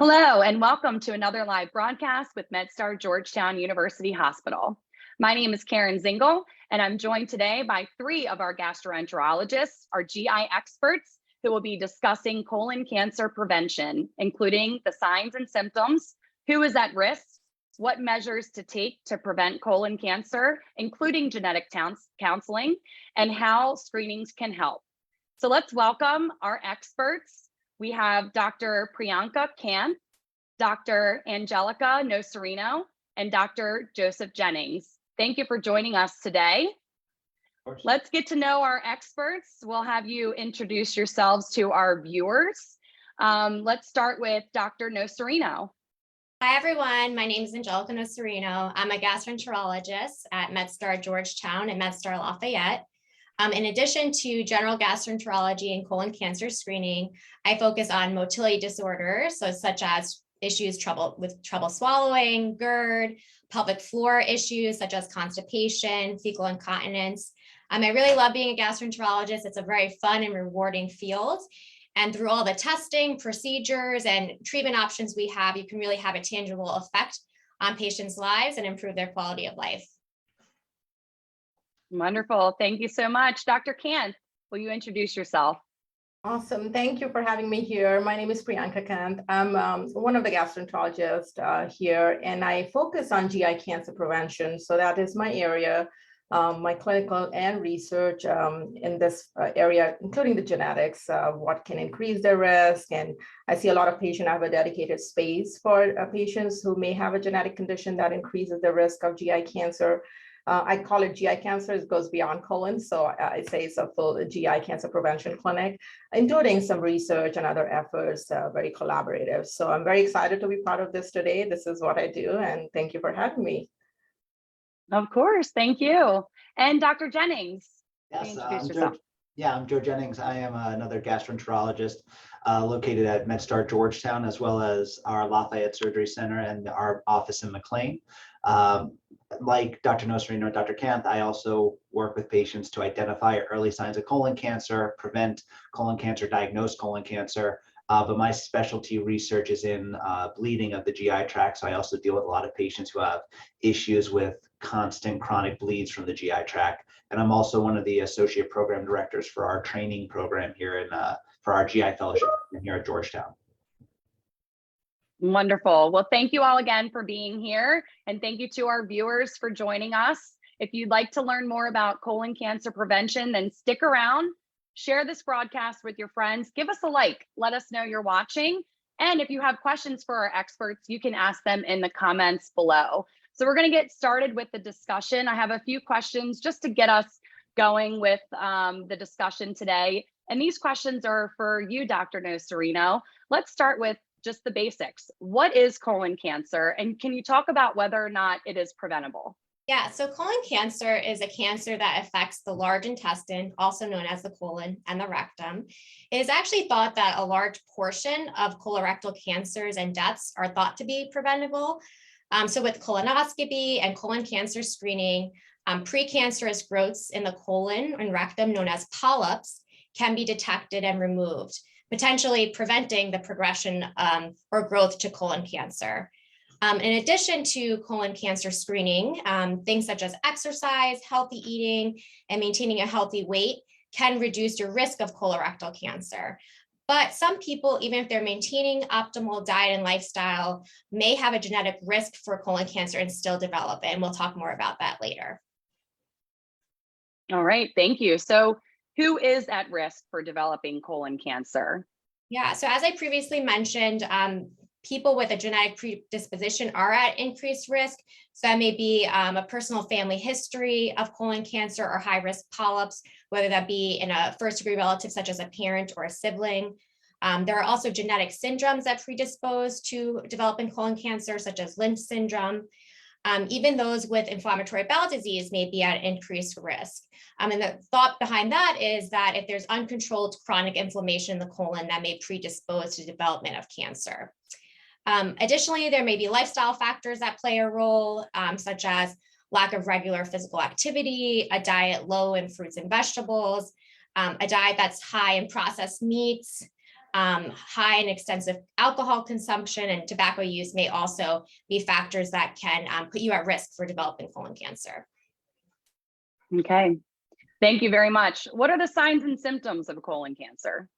Hello, and welcome to another live broadcast with MedStar Georgetown University Hospital. My name is Karen Zingle, and I'm joined today by three of our gastroenterologists, our GI experts, who will be discussing colon cancer prevention, including the signs and symptoms, who is at risk, what measures to take to prevent colon cancer, including genetic counseling, and how screenings can help. So let's welcome our experts. We have Dr. Priyanka Kanth, Dr. Angelica Nocerino, and Dr. Joseph Jennings. Thank you for joining us today. Let's get to know our experts. We'll have you introduce yourselves to our viewers. Let's start with Dr. Nocerino. Hi, everyone. My name is Angelica Nocerino. I'm a gastroenterologist at MedStar Georgetown and MedStar Lafayette. In addition to general gastroenterology and colon cancer screening, I focus on motility disorders, such as issues with trouble swallowing, GERD, pelvic floor issues such as constipation, fecal incontinence. I really love being a gastroenterologist. It's a very fun and rewarding field. And through all the testing, procedures, and treatment options we have, you can really have a tangible effect on patients' lives and improve their quality of life. Wonderful. Thank you so much. Dr. Kanth, will you introduce yourself? Awesome. Thank you for having me here. My name is Priyanka Kanth. I'm one of the gastroenterologists here, and I focus on GI cancer prevention. So that is my area, my clinical and research in this area, including the genetics, what can increase their risk. And I see a lot of patients. I have a dedicated space for patients who may have a genetic condition that increases the risk of GI cancer. I call it GI cancer. It goes beyond colon. So I say it's a full GI cancer prevention clinic, including some research and other efforts, very collaborative. So I'm very excited to be part of this today. This is what I do. And thank you for having me. Of course. Thank you. And Dr. Jennings, Yes, introduce yourself. I'm Joe Jennings. I am another gastroenterologist located at MedStar Georgetown, as well as our Lafayette Surgery Center and our office in McLean. Like Dr. Nocerino and Dr. Kanth, I also work with patients to identify early signs of colon cancer, prevent colon cancer, diagnose colon cancer. But my specialty research is in bleeding of the GI tract. So I also deal with a lot of patients who have issues with constant chronic bleeds from the GI tract. And I'm also one of the associate program directors for our training program here for our GI fellowship here at Georgetown. Wonderful. Well, thank you all again for being here. And thank you to our viewers for joining us. If you'd like to learn more about colon cancer prevention, then stick around, share this broadcast with your friends, give us a like, let us know you're watching. And if you have questions for our experts, you can ask them in the comments below. So we're going to get started with the discussion. I have a few questions just to get us going with the discussion today. And these questions are for you, Dr. Nocerino. Let's start with just the basics. What is colon cancer? And can you talk about whether or not it is preventable? Yeah, so colon cancer is a cancer that affects the large intestine, also known as the colon and the rectum. It is actually thought that a large portion of colorectal cancers and deaths are thought to be preventable. So with colonoscopy and colon cancer screening, precancerous growths in the colon and rectum, known as polyps, can be detected and removed, potentially preventing the progression or growth to colon cancer. In addition to colon cancer screening, things such as exercise, healthy eating, and maintaining a healthy weight can reduce your risk of colorectal cancer. But some people, even if they're maintaining optimal diet and lifestyle, may have a genetic risk for colon cancer and still develop it. And we'll talk more about that later. All right, thank you. So who is at risk for developing colon cancer? Yeah, so as I previously mentioned, people with a genetic predisposition are at increased risk. So that may be a personal family history of colon cancer or high-risk polyps, whether that be in a first-degree relative such as a parent or a sibling. There are also genetic syndromes that predispose to developing colon cancer, such as Lynch syndrome. Even those with inflammatory bowel disease may be at increased risk. And the thought behind that is that if there's uncontrolled chronic inflammation in the colon, that may predispose to development of cancer. Additionally, there may be lifestyle factors that play a role, such as lack of regular physical activity, a diet low in fruits and vegetables, a diet that's high in processed meats, high and extensive alcohol consumption and tobacco use may also be factors that can put you at risk for developing colon cancer. Okay, thank you very much. What are the signs and symptoms of colon cancer?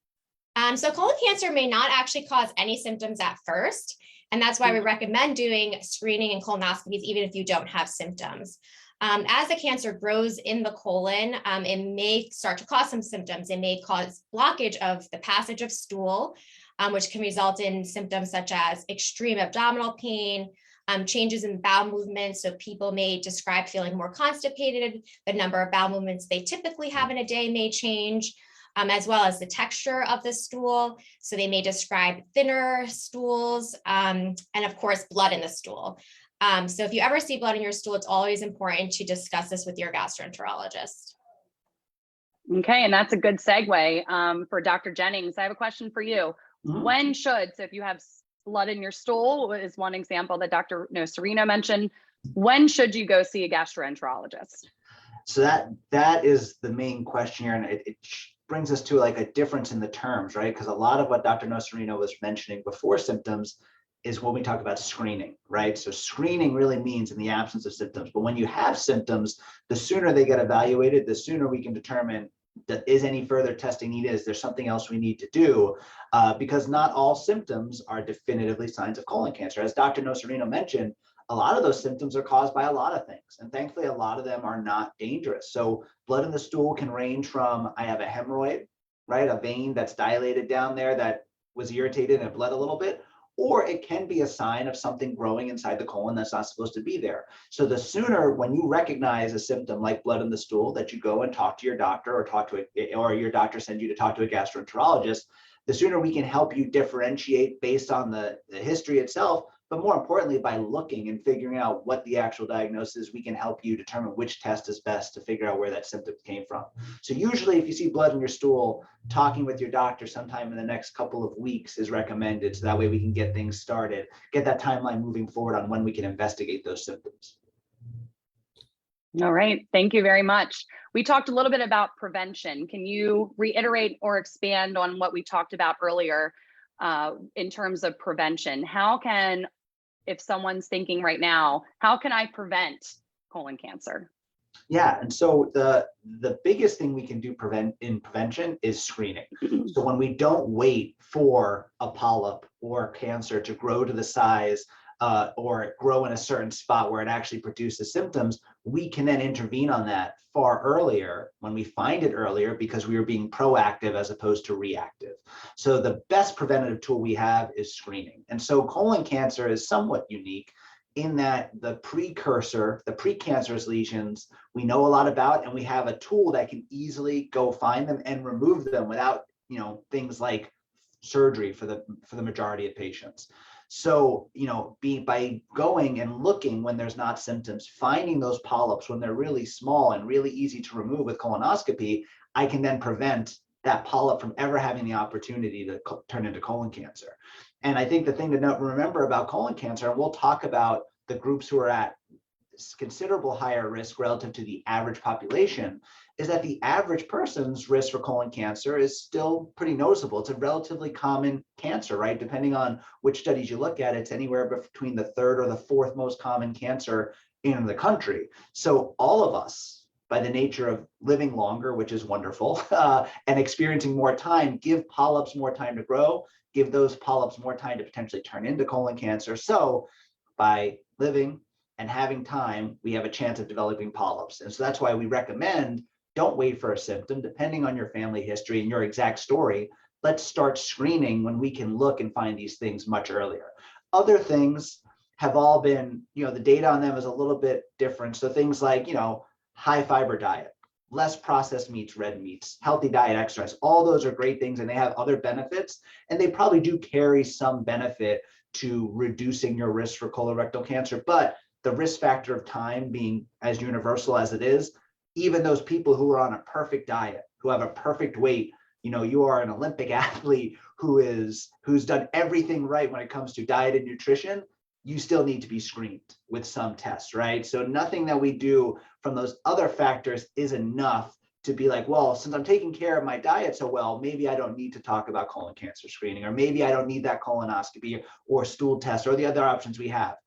So colon cancer may not actually cause any symptoms at first, and that's why we recommend doing screening and colonoscopies even if you don't have symptoms. As the cancer grows in the colon, it may start to cause some symptoms. It may cause blockage of the passage of stool, which can result in symptoms such as extreme abdominal pain, changes in bowel movements. So people may describe feeling more constipated. The number of bowel movements they typically have in a day may change, as well as the texture of the stool. So they may describe thinner stools, and of course, blood in the stool. So if you ever see blood in your stool, it's always important to discuss this with your gastroenterologist. Okay, and that's a good segue for Dr. Jennings. I have a question for you. Mhm. When should, so if you have blood in your stool, is one example that Dr. Nocerino mentioned, when should you go see a gastroenterologist? So that is the main question here, and it brings us to like a difference in the terms, right? Because a lot of what Dr. Nocerino was mentioning before symptoms is when we talk about screening, right? So screening really means in the absence of symptoms, but when you have symptoms, the sooner they get evaluated, the sooner we can determine that is any further testing needed, is there something else we need to do? Because not all symptoms are definitively signs of colon cancer. As Dr. Nocerino mentioned, a lot of those symptoms are caused by a lot of things, and thankfully a lot of them are not dangerous. So blood in the stool can range from, I have a hemorrhoid, right? A vein that's dilated down there that was irritated and bled a little bit, or it can be a sign of something growing inside the colon that's not supposed to be there. So the sooner, when you recognize a symptom like blood in the stool, that you go and talk to your doctor, or your doctor sends you to talk to a gastroenterologist, the sooner we can help you differentiate based on the history itself, but more importantly, by looking and figuring out what the actual diagnosis is, we can help you determine which test is best to figure out where that symptom came from. So usually if you see blood in your stool, talking with your doctor sometime in the next couple of weeks is recommended. So that way we can get things started, get that timeline moving forward on when we can investigate those symptoms. All right, thank you very much. We talked a little bit about prevention. Can you reiterate or expand on what we talked about earlier in terms of prevention? How can, if someone's thinking right now, how can I prevent colon cancer? Yeah, and so the biggest thing we can do in prevention is screening. So when we don't wait for a polyp or cancer to grow to the size or grow in a certain spot where it actually produces symptoms, we can then intervene on that far earlier when we find it earlier, because we are being proactive as opposed to reactive. So the best preventative tool we have is screening. And so colon cancer is somewhat unique in that the precursor, the precancerous lesions, we know a lot about, and we have a tool that can easily go find them and remove them without, things like surgery for the majority of patients. So, by going and looking when there's not symptoms, finding those polyps when they're really small and really easy to remove with colonoscopy, I can then prevent that polyp from ever having the opportunity to turn into colon cancer. And I think the thing to remember about colon cancer, and we'll talk about the groups who are at considerable higher risk relative to the average population, is that the average person's risk for colon cancer is still pretty noticeable. It's a relatively common cancer, right? Depending on which studies you look at, it's anywhere between the third or the fourth most common cancer in the country. So all of us, by the nature of living longer, which is wonderful, and experiencing more time, give polyps more time to grow, give those polyps more time to potentially turn into colon cancer. So by living and having time, we have a chance of developing polyps. And so that's why we recommend, don't wait for a symptom. Depending on your family history and your exact story, let's start screening when we can look and find these things much earlier. Other things have all been, the data on them is a little bit different. So things like, high fiber diet, less processed meats, red meats, healthy diet, exercise, all those are great things, and they have other benefits, and they probably do carry some benefit to reducing your risk for colorectal cancer. But the risk factor of time being as universal as it is, even those people who are on a perfect diet, who have a perfect weight, you are an Olympic athlete who's done everything right when it comes to diet and nutrition, you still need to be screened with some tests, right? So nothing that we do from those other factors is enough to be like, well, since I'm taking care of my diet so well, maybe I don't need to talk about colon cancer screening, or maybe I don't need that colonoscopy or stool test or the other options we have.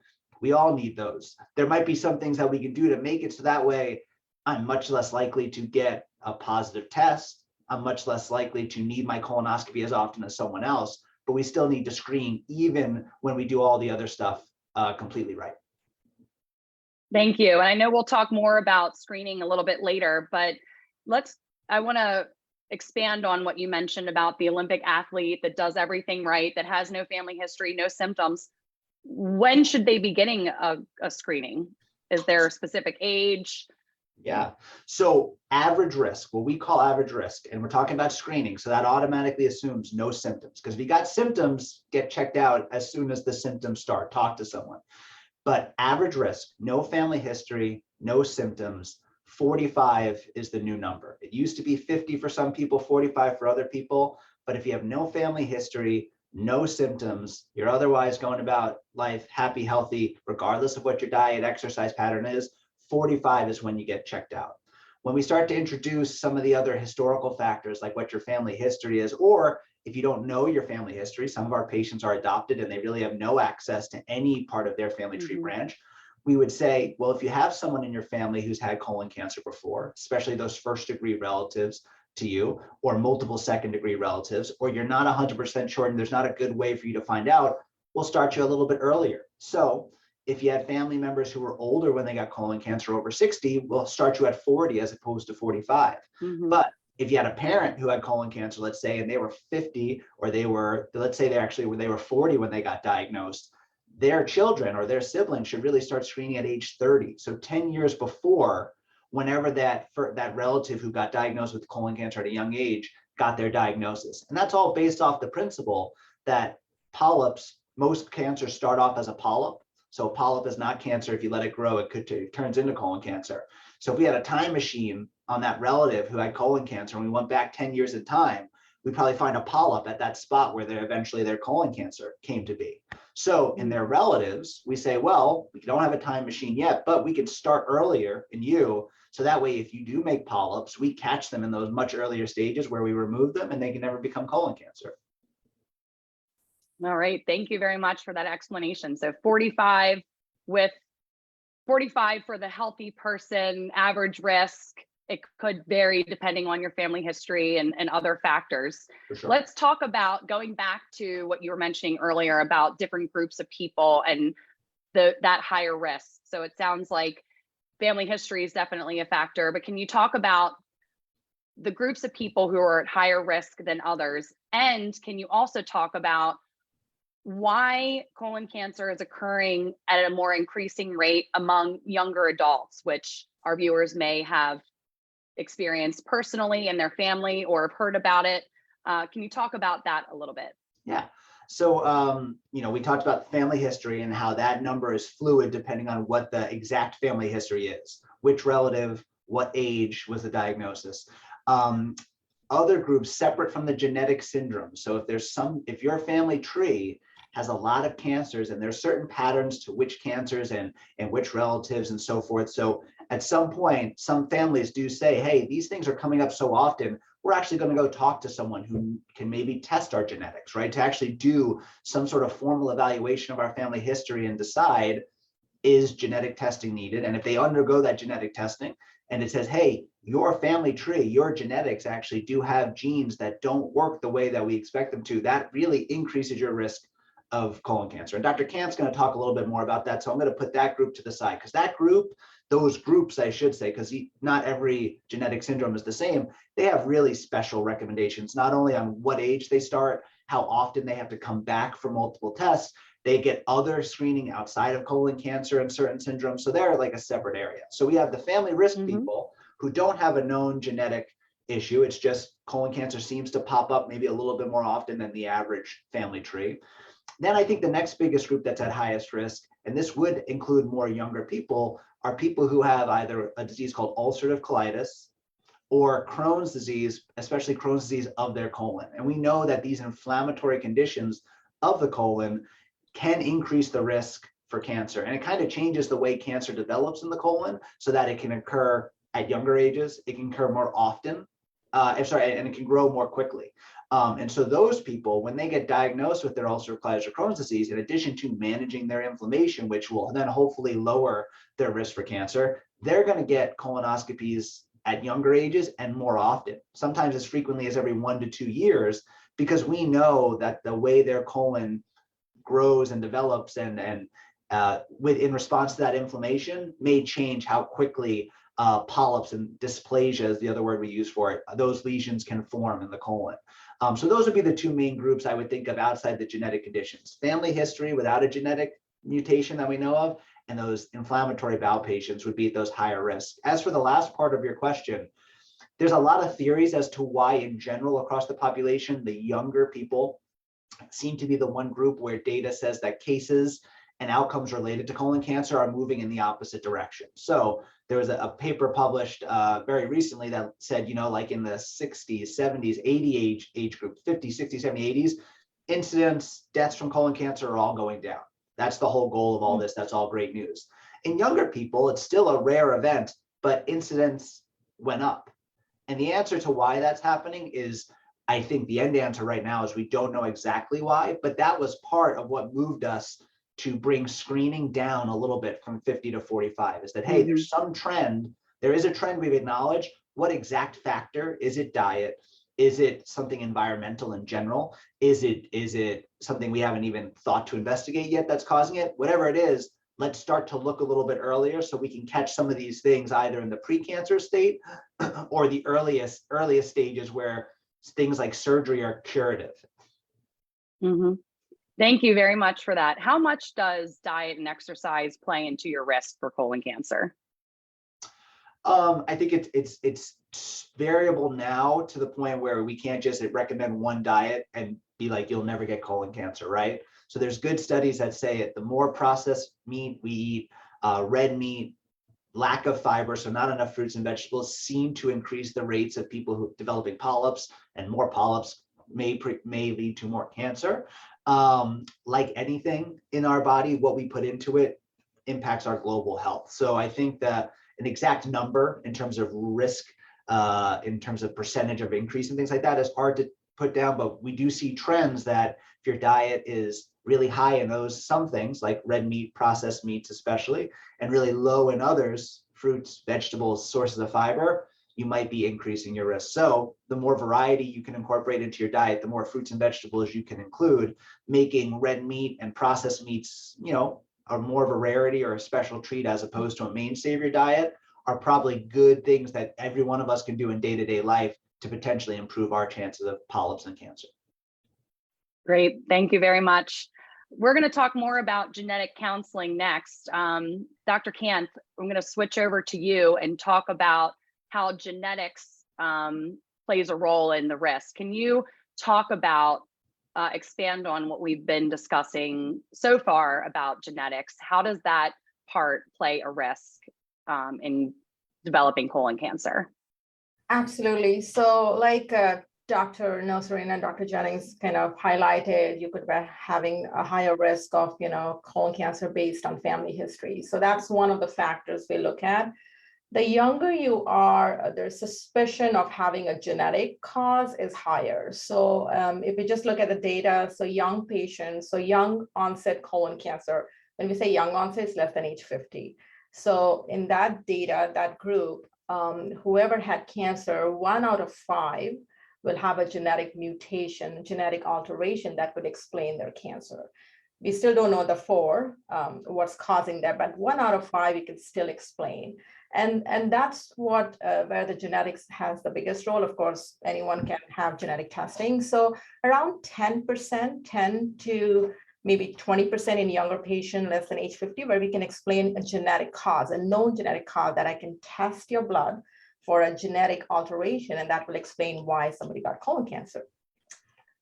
We all need those. There might be some things that we can do to make it so that way I'm much less likely to get a positive test. I'm much less likely to need my colonoscopy as often as someone else, but we still need to screen even when we do all the other stuff completely right. Thank you. And I know we'll talk more about screening a little bit later, but I want to expand on what you mentioned about the Olympic athlete that does everything right, that has no family history, no symptoms. When should they be getting a screening? Is there a specific age? Yeah. So average risk, what we call average risk, and we're talking about screening. So that automatically assumes no symptoms, because if you got symptoms, get checked out as soon as the symptoms start, talk to someone. But average risk, no family history, no symptoms, 45 is the new number. It used to be 50 for some people, 45 for other people. But if you have no family history, no symptoms, you're otherwise going about life happy, healthy, regardless of what your diet, exercise pattern is, 45 is when you get checked out. When we start to introduce some of the other historical factors, like what your family history is, or if you don't know your family history, some of our patients are adopted and they really have no access to any part of their family tree branch. We would say, well, if you have someone in your family who's had colon cancer before, especially those first degree relatives to you, or multiple second degree relatives, or you're not 100% sure and there's not a good way for you to find out, we'll start you a little bit earlier. So if you had family members who were older when they got colon cancer, over 60, we'll start you at 40 as opposed to 45. But if you had a parent who had colon cancer, let's say, and they were 50, or they were, let's say they were 40 when they got diagnosed, their children or their siblings should really start screening at age 30. So 10 years before, whenever that relative who got diagnosed with colon cancer at a young age got their diagnosis. And that's all based off the principle that polyps, most cancers start off as a polyp. So a polyp is not cancer. If you let it grow, it turns into colon cancer. So if we had a time machine on that relative who had colon cancer and we went back 10 years in time, we'd probably find a polyp at that spot where eventually their colon cancer came to be. So in their relatives, we say, well, we don't have a time machine yet, but we can start earlier in you. So that way, if you do make polyps, we catch them in those much earlier stages where we remove them and they can never become colon cancer. All right. Thank you very much for that explanation. So 45 for the healthy person, average risk. It could vary depending on your family history and other factors. For sure. Let's talk about going back to what you were mentioning earlier about different groups of people and that higher risk. So it sounds like family history is definitely a factor, but can you talk about the groups of people who are at higher risk than others? And can you also talk about why colon cancer is occurring at a more increasing rate among younger adults, which our viewers may have experienced personally in their family or have heard about it? Can you talk about that a little bit? Yeah. So, we talked about family history and how that number is fluid depending on what the exact family history is, which relative, what age was the diagnosis. Other groups separate from the genetic syndrome. So if your family tree has a lot of cancers and there's certain patterns to which cancers and which relatives and so forth. So at some point, some families do say, hey, these things are coming up so often, we're actually going to go talk to someone who can maybe test our genetics, right? To actually do some sort of formal evaluation of our family history and decide, is genetic testing needed? And if they undergo that genetic testing and it says, hey, your family tree, your genetics actually do have genes that don't work the way that we expect them to, that really increases your risk of colon cancer. And Dr. Kanth's going to talk a little bit more about that. So I'm going to put that group to the side, because those groups, I should say, because not every genetic syndrome is the same, they have really special recommendations, not only on what age they start, how often they have to come back for multiple tests, they get other screening outside of colon cancer and certain syndromes. So they're like a separate area. So we have the family risk people who don't have a known genetic issue. It's just colon cancer seems to pop up maybe a little bit more often than the average family tree. Then I think the next biggest group that's at highest risk, and this would include more younger people, are people who have either a disease called ulcerative colitis or Crohn's disease, especially Crohn's disease of their colon. And we know that these inflammatory conditions of the colon can increase the risk for cancer. And it kind of changes the way cancer develops in the colon so that it can occur at younger ages. It can occur more often. And it can grow more quickly. And so those people, when they get diagnosed with their ulcerative colitis or Crohn's disease, in addition to managing their inflammation, which will then hopefully lower their risk for cancer, they're going to get colonoscopies at younger ages and more often, sometimes as frequently as every 1 to 2 years, because we know that the way their colon grows and develops and in response to that inflammation may change how quickly polyps and dysplasia is the other word we use for it. Those lesions can form in the colon. So those would be the two main groups I would think of outside the genetic conditions: family history without a genetic mutation that we know of, and those inflammatory bowel patients would be at those higher risks. As for the last part of your question, there's a lot of theories as to why in general across the population, the younger people seem to be the one group where data says that cases and outcomes related to colon cancer are moving in the opposite direction. So there was a paper published very recently that said, like in the 60s, 70s, 80 age group, 50, 60, 70, 80s, incidence, deaths from colon cancer are all going down. That's the whole goal of all this. That's all great news. In younger people, it's still a rare event, but incidence went up. And the answer to why that's happening is, I think the end answer right now is we don't know exactly why, but that was part of what moved us to bring screening down a little bit from 50 to 45, is that, hey, there's some trend. There is a trend we've acknowledged. What exact factor? Is it diet? Is it something environmental in general? Is it something we haven't even thought to investigate yet that's causing it? Whatever it is, let's start to look a little bit earlier so we can catch some of these things either in the precancer state or the earliest stages where things like surgery are curative. Thank you very much for that. How much does diet and exercise play into your risk for colon cancer? I think it's variable now to the point where we can't just recommend one diet and be like, you'll never get colon cancer, right? So there's good studies that say the more processed meat we eat, red meat, lack of fiber, so not enough fruits and vegetables, seem to increase the rates of people who are developing polyps, and more polyps may lead to more cancer. Like anything in our body, what we put into it impacts our global health. So I think that an exact number in terms of risk, in terms of percentage of increase and things like that is hard to put down, but we do see trends that if your diet is really high in some things like red meat, processed meats especially, and really low in others, fruits, vegetables, sources of fiber, you might be increasing your risk. So the more variety you can incorporate into your diet, the more fruits and vegetables you can include, making red meat and processed meats, are more of a rarity or a special treat as opposed to a mainstay of your diet, are probably good things that every one of us can do in day-to-day life to potentially improve our chances of polyps and cancer. Great, thank you very much. We're going to talk more about genetic counseling next. Dr. Kanth, I'm going to switch over to you and talk about how genetics plays a role in the risk. Can you talk about, expand on what we've been discussing so far about genetics? How does that part play a risk in developing colon cancer? Absolutely. So like Dr. Nocerino and Dr. Jennings kind of highlighted, you could be having a higher risk of, colon cancer based on family history. So that's one of the factors we look at. The younger you are, their suspicion of having a genetic cause is higher. So if we just look at the data, so young patients, so young onset colon cancer, when we say young onset, it's less than age 50. So in that data, that group, whoever had cancer, 1 out of 5 will have a genetic mutation, genetic alteration that would explain their cancer. We still don't know the 4, what's causing that, but 1 out of 5 we can still explain. And that's what where the genetics has the biggest role. Of course, anyone can have genetic testing. So around 10%, 10 to maybe 20% in younger patients less than age 50, where we can explain a genetic cause, a known genetic cause that I can test your blood for a genetic alteration, and that will explain why somebody got colon cancer.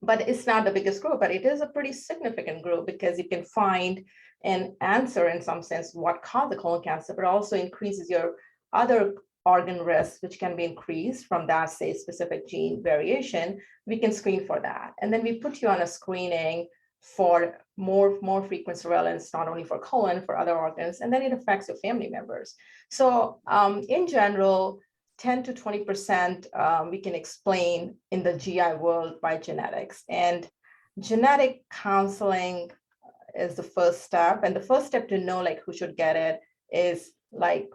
But it's not the biggest group, but it is a pretty significant group because you can find an answer in some sense what caused the colon cancer, but also increases your other organ risk, which can be increased from that, say, specific gene variation. We can screen for that. And then we put you on a screening for more frequent surveillance, not only for colon, for other organs, and then it affects your family members. So in general, 10 to 20% we can explain in the GI world by genetics. And genetic counseling is the first step. And the first step to know like who should get it is like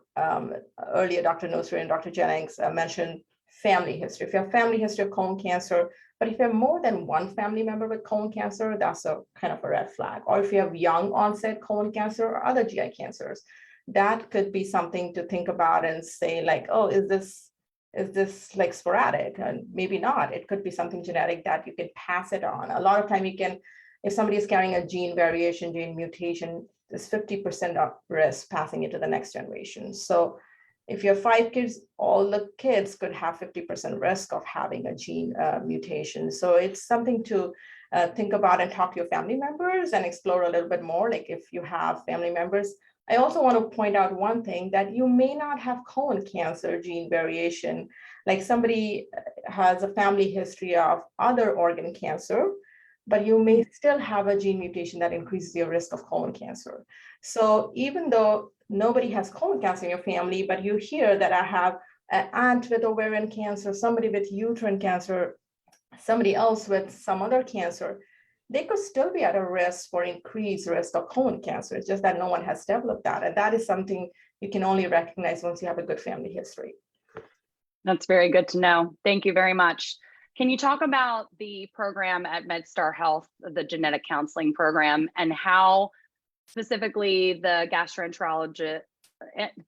earlier Dr. Nocerino and Dr. Jennings mentioned family history. If you have family history of colon cancer, but if you have more than one family member with colon cancer, that's a kind of a red flag. Or if you have young onset colon cancer or other GI cancers, that could be something to think about and say like, oh, is this like sporadic? And maybe not. It could be something genetic that you can pass it on. A lot of time you can, if somebody is carrying a gene variation, gene mutation, there's 50% of risk passing it to the next generation. So if you have 5 kids, all the kids could have 50% risk of having a gene mutation. So it's something to think about and talk to your family members and explore a little bit more, like if you have family members. I also want to point out one thing, that you may not have colon cancer gene variation. Like somebody has a family history of other organ cancer, but you may still have a gene mutation that increases your risk of colon cancer. So even though nobody has colon cancer in your family, but you hear that I have an aunt with ovarian cancer, somebody with uterine cancer, somebody else with some other cancer, they could still be at a risk for increased risk of colon cancer. It's just that no one has developed that. And that is something you can only recognize once you have a good family history. That's very good to know. Thank you very much. Can you talk about the program at MedStar Health, the genetic counseling program, and how specifically the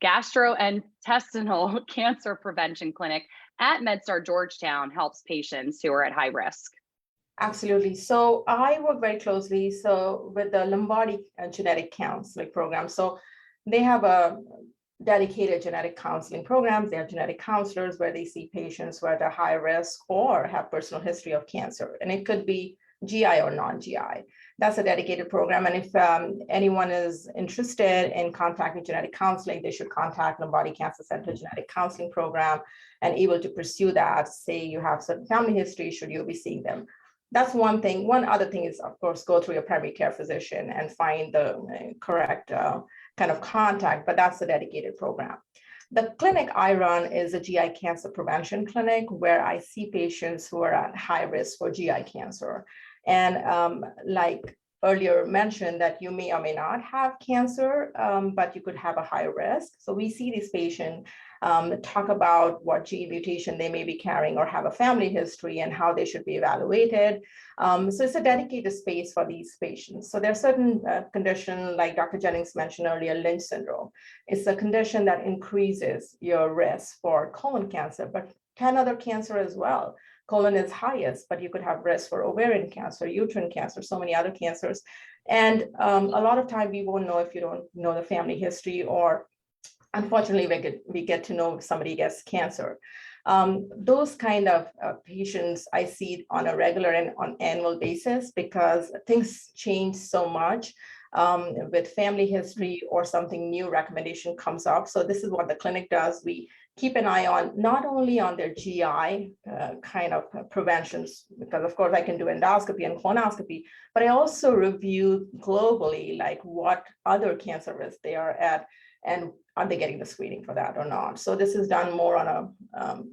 gastrointestinal cancer prevention clinic at MedStar Georgetown helps patients who are at high risk? Absolutely. So I work very closely with the Lombardi genetic counseling program. So they have a dedicated genetic counseling programs. They have genetic counselors where they see patients who are at a high risk or have personal history of cancer. And it could be GI or non-GI. That's a dedicated program. And if anyone is interested in contacting genetic counseling, they should contact Lombardi Cancer Center Genetic Counseling Program and able to pursue that. Say you have certain family history, should you be seeing them? That's one thing. One other thing is, of course, go through your primary care physician and find the correct kind of contact, but that's a dedicated program. The clinic I run is a GI cancer prevention clinic where I see patients who are at high risk for GI cancer. And like earlier mentioned, that you may or may not have cancer, but you could have a high risk. So we see these patients talk about what gene mutation they may be carrying or have a family history and how they should be evaluated. So it's a dedicated space for these patients. So there are certain conditions like Dr. Jennings mentioned earlier, Lynch syndrome. It's a condition that increases your risk for colon cancer, but 10 other cancer as well. Colon is highest, but you could have risk for ovarian cancer, uterine cancer, so many other cancers. And a lot of time we won't know if you don't know the family history, or unfortunately we get to know if somebody gets cancer. Those kind of patients I see on a regular and on annual basis because things change so much with family history or something new recommendation comes up. So this is what the clinic does. We keep an eye on not only on their GI kind of preventions, because of course I can do endoscopy and colonoscopy, but I also review globally like what other cancer risks they are at and are they getting the screening for that or not. So this is done more on a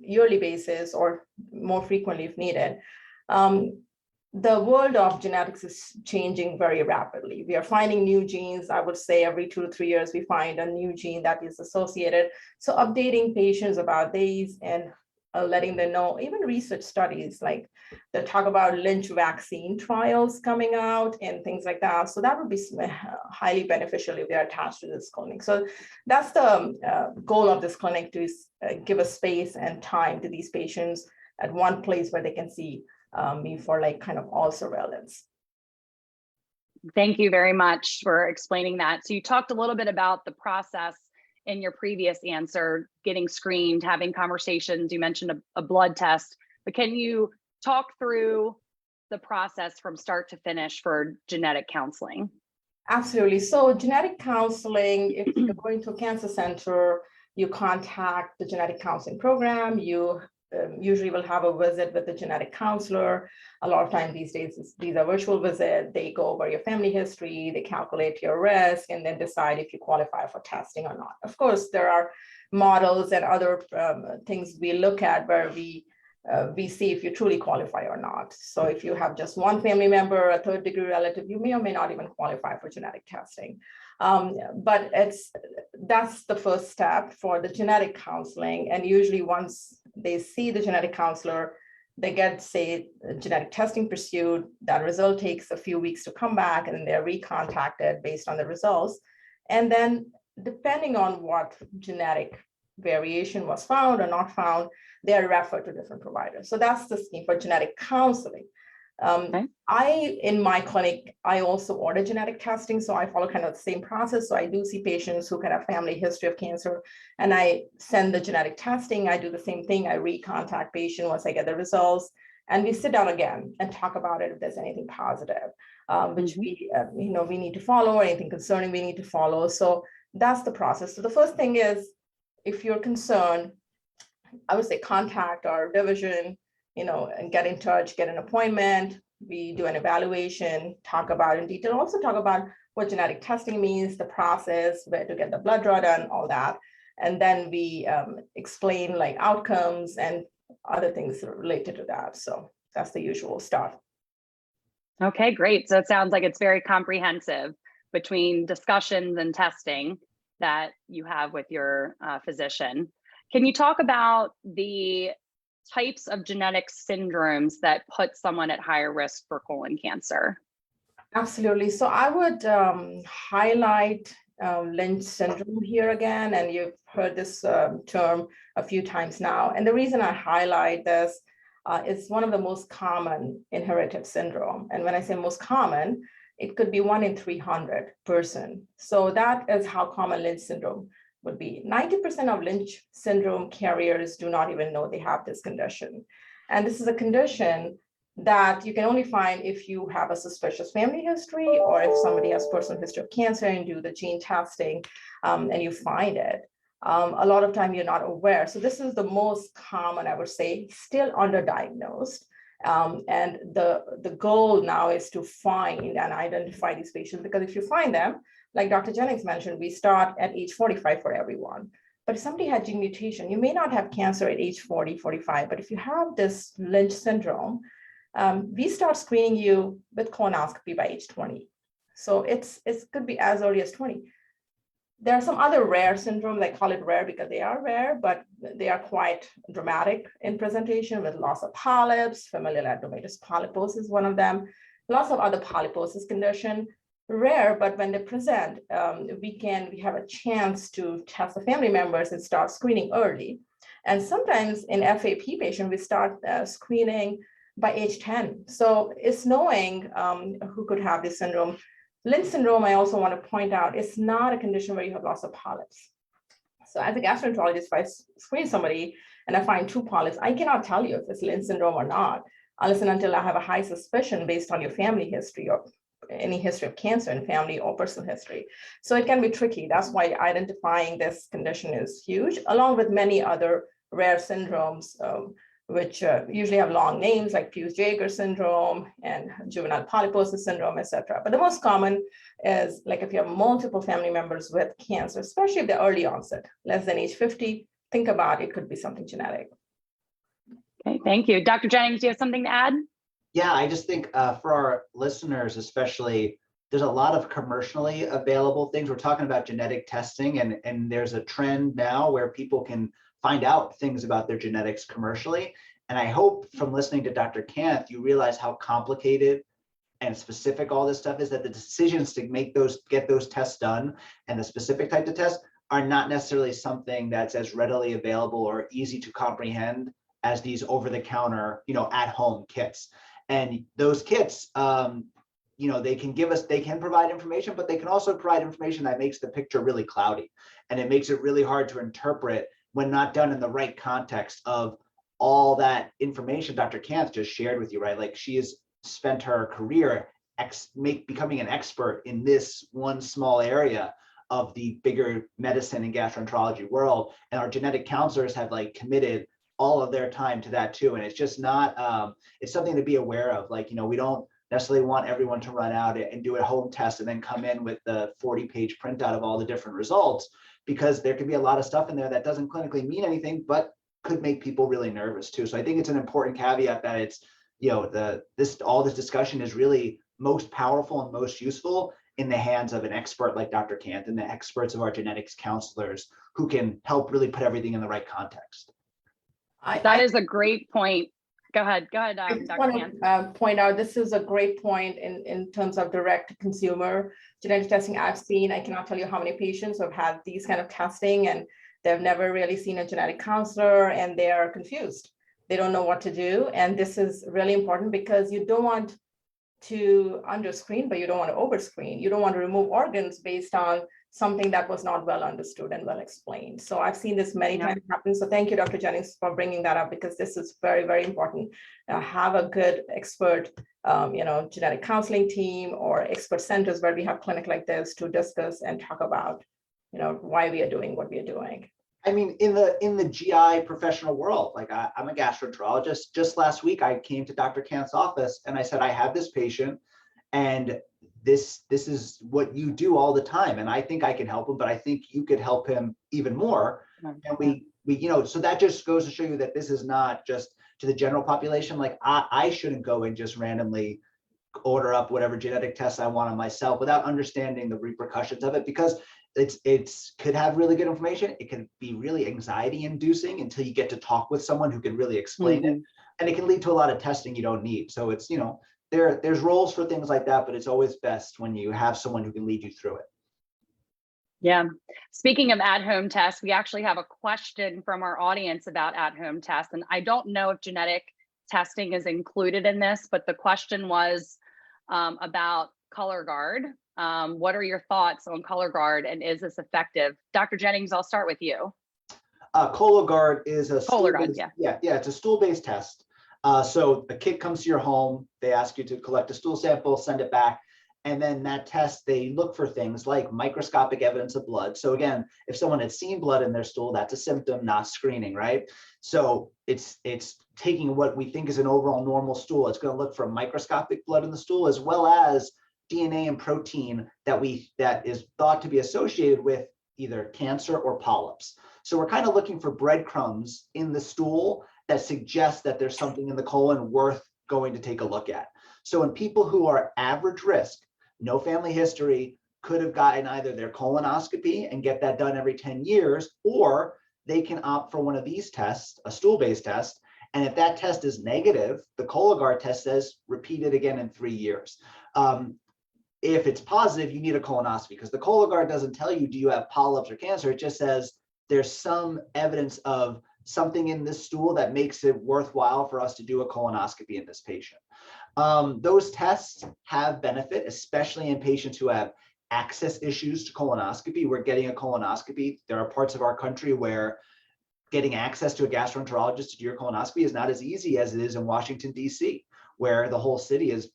yearly basis or more frequently if needed. The world of genetics is changing very rapidly. We are finding new genes. I would say every 2 to 3 years, we find a new gene that is associated. So updating patients about these and letting them know, even research studies, like they talk about Lynch vaccine trials coming out and things like that. So that would be highly beneficial if they're attached to this clinic. So that's the goal of this clinic, to give a space and time to these patients at one place where they can see me for like kind of all surveillance. Thank you very much for explaining that. So you talked a little bit about the process in your previous answer, getting screened, having conversations. You mentioned a blood test, but can you talk through the process from start to finish for genetic counseling? Absolutely. So genetic counseling, if you're going to a cancer center, you contact the genetic counseling program, you usually will have a visit with the genetic counselor. A lot of time these days, these are virtual visits. They go over your family history, they calculate your risk, and then decide if you qualify for testing or not. Of course, there are models and other things we look at where we see if you truly qualify or not. So if you have just one family member, a third degree relative, you may or may not even qualify for genetic testing. But that's the first step for the genetic counseling. And usually once they see the genetic counselor, they get, say, genetic testing pursued. That result takes a few weeks to come back, and then they're recontacted based on the results. And then depending on what genetic variation was found or not found, they are referred to different providers. So that's the scheme for genetic counseling. In my clinic, I also order genetic testing. So I follow kind of the same process. So I do see patients who can have family history of cancer, and I send the genetic testing. I do the same thing. I recontact patient once I get the results, and we sit down again and talk about it if there's anything positive, which we need to follow, or anything concerning we need to follow. So that's the process. So the first thing is, if you're concerned, I would say contact our division, and get in touch, get an appointment. We do an evaluation, talk about in detail, also talk about what genetic testing means, the process, where to get the blood draw done, all that. And then we explain like outcomes and other things related to that. So that's the usual start. Okay, great. So it sounds like it's very comprehensive between discussions and testing that you have with your physician. Can you talk about the types of genetic syndromes that put someone at higher risk for colon cancer? Absolutely. So I would highlight Lynch syndrome here again, and you've heard this term a few times now. And the reason I highlight this is one of the most common inherited syndrome. And when I say most common, it could be 1 in 300 person. So that is how common Lynch syndrome would be. 90% of Lynch syndrome carriers do not even know they have this condition. And this is a condition that you can only find if you have a suspicious family history, or if somebody has personal history of cancer and do the gene testing and you find it. A lot of time you're not aware. So this is the most common, I would say, still underdiagnosed. And the goal now is to find and identify these patients, because if you find them, like Dr. Jennings mentioned, we start at age 45 for everyone. But if somebody had gene mutation, you may not have cancer at age 40, 45, but if you have this Lynch syndrome, we start screening you with colonoscopy by age 20. So it could be as early as 20. There are some other rare syndromes, I call it rare because they are rare, but they are quite dramatic in presentation, with loss of polyps. Familial adenomatous polyposis is one of them. Lots of other polyposis condition. Rare, but when they present, we have a chance to test the family members and start screening early. And sometimes in FAP patient, we start screening by age 10. So it's knowing who could have this syndrome. Lynch syndrome, I also want to point out, it's not a condition where you have lots of polyps. So as a gastroenterologist, if I screen somebody and I find 2 polyps, I cannot tell you if it's Lynch syndrome or not, unless and until I have a high suspicion based on your family history or any history of cancer in family or personal history. So it can be tricky. That's why identifying this condition is huge, along with many other rare syndromes, which usually have long names like Peutz-Jeghers syndrome and juvenile polyposis syndrome, etc. But the most common is like if you have multiple family members with cancer, especially if they're early onset, less than age 50, think about it could be something genetic. Okay, thank you. Dr. Jennings, do you have something to add? Yeah, I just think for our listeners, especially, there's a lot of commercially available things. We're talking about genetic testing, and there's a trend now where people can find out things about their genetics commercially. And I hope from listening to Dr. Kanth, you realize how complicated and specific all this stuff is, that the decisions to get those tests done and the specific type of tests are not necessarily something that's as readily available or easy to comprehend as these over-the-counter, at-home kits. And those kits, they can provide information, but they can also provide information that makes the picture really cloudy. And it makes it really hard to interpret when not done in the right context of all that information Dr. Kanth just shared with you, right? Like, she has spent her career becoming an expert in this one small area of the bigger medicine and gastroenterology world. And our genetic counselors have committed all of their time to that too. And it's just not, it's something to be aware of. Like, we don't necessarily want everyone to run out and do a home test and then come in with the 40-page printout of all the different results, because there could be a lot of stuff in there that doesn't clinically mean anything, but could make people really nervous too. So I think it's an important caveat that it's, all this discussion is really most powerful and most useful in the hands of an expert like Dr. Kanth and the experts of our genetics counselors who can help really put everything in the right context. That is a great point. Go ahead, I Dr. just want Kanth. to point out, this is a great point in terms of direct consumer genetic testing I've seen. I cannot tell you how many patients have had these kind of testing and they've never really seen a genetic counselor and they are confused. They don't know what to do. And this is really important because you don't want to underscreen, but you don't want to overscreen. You don't want to remove organs based on something that was not well understood and well explained. So I've seen this many times happen. So thank you, Dr. Jennings, for bringing that up, because this is very, very important. Have a good expert, genetic counseling team or expert centers where we have clinic like this to discuss and talk about, why we are doing what we are doing. I mean, in the GI professional world, like I'm a gastroenterologist. Just last week, I came to Dr. Kanth's office and I said, I have this patient and this is what you do all the time. And I think I can help him, but I think you could help him even more. And we so that just goes to show you that this is not just to the general population. Like I shouldn't go and just randomly order up whatever genetic tests I want on myself without understanding the repercussions of it, because it's could have really good information. It can be really anxiety inducing until you get to talk with someone who can really explain it. And it can lead to a lot of testing you don't need. So it's, there's roles for things like that, but it's always best when you have someone who can lead you through it. Yeah. Speaking of at-home tests, we actually have a question from our audience about at-home tests. And I don't know if genetic testing is included in this, but the question was about ColorGuard. What are your thoughts on ColorGuard and is this effective? Dr. Jennings, I'll start with you. ColorGuard is a ColorGuard, it's a stool-based test. So a kit comes to your home, they ask you to collect a stool sample, send it back, and then that test, they look for things like microscopic evidence of blood. So again, if someone had seen blood in their stool, that's a symptom, not screening, right? So it's taking what we think is an overall normal stool. It's going to look for microscopic blood in the stool, as well as DNA and protein that is thought to be associated with either cancer or polyps. So we're kind of looking for breadcrumbs in the stool that suggest that there's something in the colon worth going to take a look at. So in people who are average risk, no family history, could have gotten either their colonoscopy and get that done every 10 years, or they can opt for one of these tests, a stool-based test. And if that test is negative, the ColorGuard test says repeat it again in 3 years. If it's positive, you need a colonoscopy, because the ColorGuard doesn't tell you, do you have polyps or cancer? It just says there's some evidence of something in this stool that makes it worthwhile for us to do a colonoscopy in this patient. Those tests have benefit, especially in patients who have access issues to colonoscopy. We're getting a colonoscopy. There are parts of our country where getting access to a gastroenterologist to do your colonoscopy is not as easy as it is in Washington, D.C., where the whole city is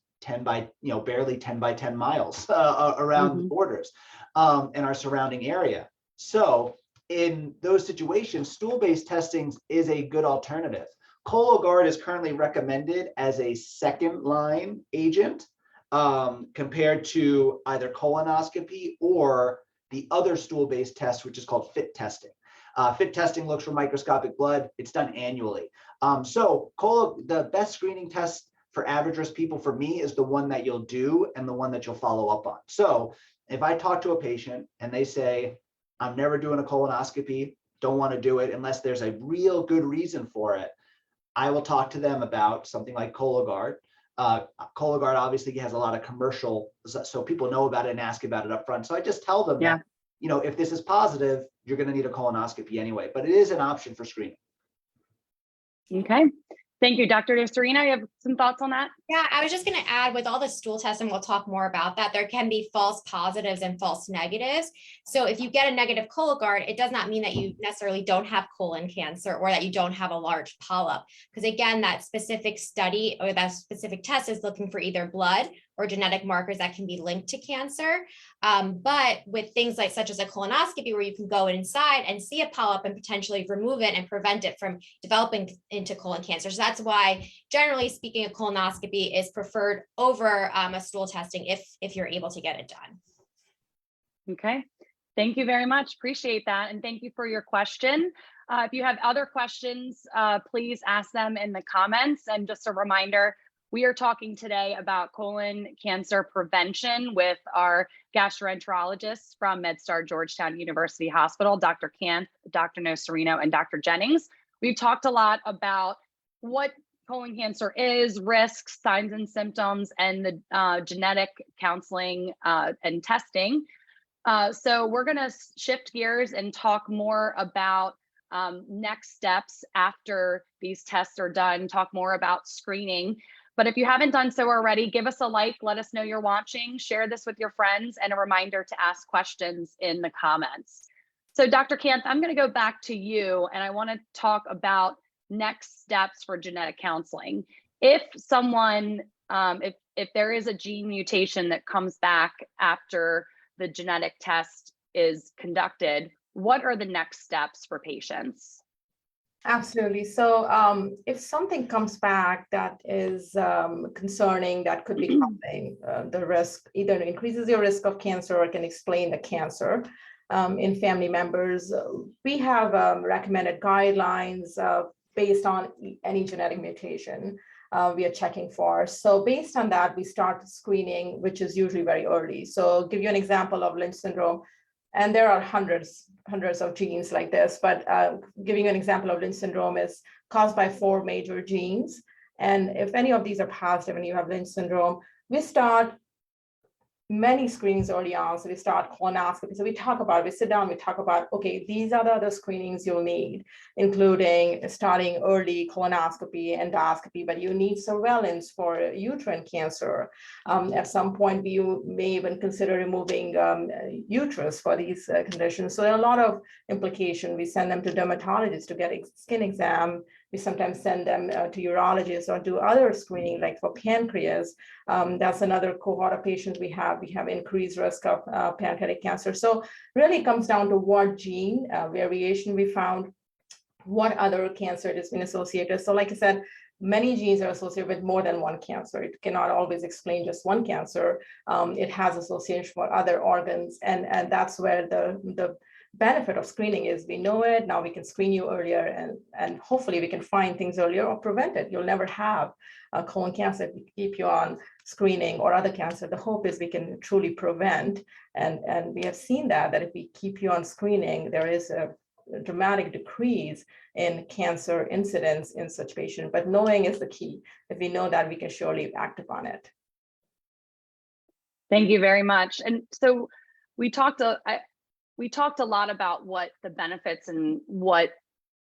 barely 10 by 10 miles around the borders in our surrounding area. So in those situations, stool-based testing is a good alternative. ColorGuard is currently recommended as a second line agent compared to either colonoscopy or the other stool-based test, which is called FIT testing. FIT testing looks for microscopic blood. It's done annually. So the best screening test for average risk people for me is the one that you'll do and the one that you'll follow up on. So if I talk to a patient and they say, I'm never doing a colonoscopy, don't want to do it unless there's a real good reason for it, I will talk to them about something like ColorGuard. ColorGuard obviously has a lot of commercial, so people know about it and ask about it up front. So I just tell them that, if this is positive, you're going to need a colonoscopy anyway, but it is an option for screening. Okay. Thank you, Dr. Nocerino. You have some thoughts on that? Yeah, I was just going to add, with all the stool testing, we'll talk more about that. There can be false positives and false negatives. So if you get a negative ColorGuard, it does not mean that you necessarily don't have colon cancer or that you don't have a large polyp. Because again, that specific study or that specific test is looking for either blood or genetic markers that can be linked to cancer. But with things like such as a colonoscopy, where you can go inside and see a polyp and potentially remove it and prevent it from developing into colon cancer. So that's why, generally speaking, a colonoscopy is preferred over a stool testing if you're able to get it done. Okay, thank you very much. Appreciate that. And thank you for your question. If you have other questions, please ask them in the comments. And just a reminder, we are talking today about colon cancer prevention with our gastroenterologists from MedStar Georgetown University Hospital, Dr. Kanth, Dr. Nocerino, and Dr. Jennings. We've talked a lot about what colon cancer is, risks, signs and symptoms, and the genetic counseling and testing. So we're going to shift gears and talk more about next steps after these tests are done, talk more about screening. But if you haven't done so already, give us a like, let us know you're watching, share this with your friends, and a reminder to ask questions in the comments. So Dr. Kanth, I'm going to go back to you, and I want to talk about next steps for genetic counseling. If someone, if there is a gene mutation that comes back after the genetic test is conducted, what are the next steps for patients? Absolutely. So if something comes back that is concerning, that could be causing the risk, either increases your risk of cancer or can explain the cancer in family members, we have recommended guidelines based on any genetic mutation we are checking for. So based on that, we start screening, which is usually very early. So I'll give you an example of Lynch syndrome. And there are hundreds of genes like this, but giving you an example of Lynch syndrome is caused by 4 major genes. And if any of these are positive and you have Lynch syndrome, we start many screenings early on. So we start colonoscopy. So we sit down, we talk about, okay, these are the other screenings you'll need, including starting early colonoscopy, endoscopy, but you need surveillance for uterine cancer. At some point, you may even consider removing uterus for these conditions. So there are a lot of implications. We send them to dermatologists to get a skin exam. We sometimes send them to urologists or do other screening, like for pancreas. That's another cohort of patients we have. We have increased risk of pancreatic cancer. So really it comes down to what gene variation we found, what other cancer has been associated. So like I said, many genes are associated with more than one cancer. It cannot always explain just one cancer. It has association for other organs. And that's where the benefit of screening is. We know it, now we can screen you earlier, and hopefully we can find things earlier or prevent it. You'll never have colon cancer if we keep you on screening or other cancer. The hope is we can truly prevent, and we have seen that if we keep you on screening, there is a dramatic decrease in cancer incidence in such patients. But knowing is the key. If we know that, we can surely act upon it. Thank you very much. And so we talked a lot about what the benefits and what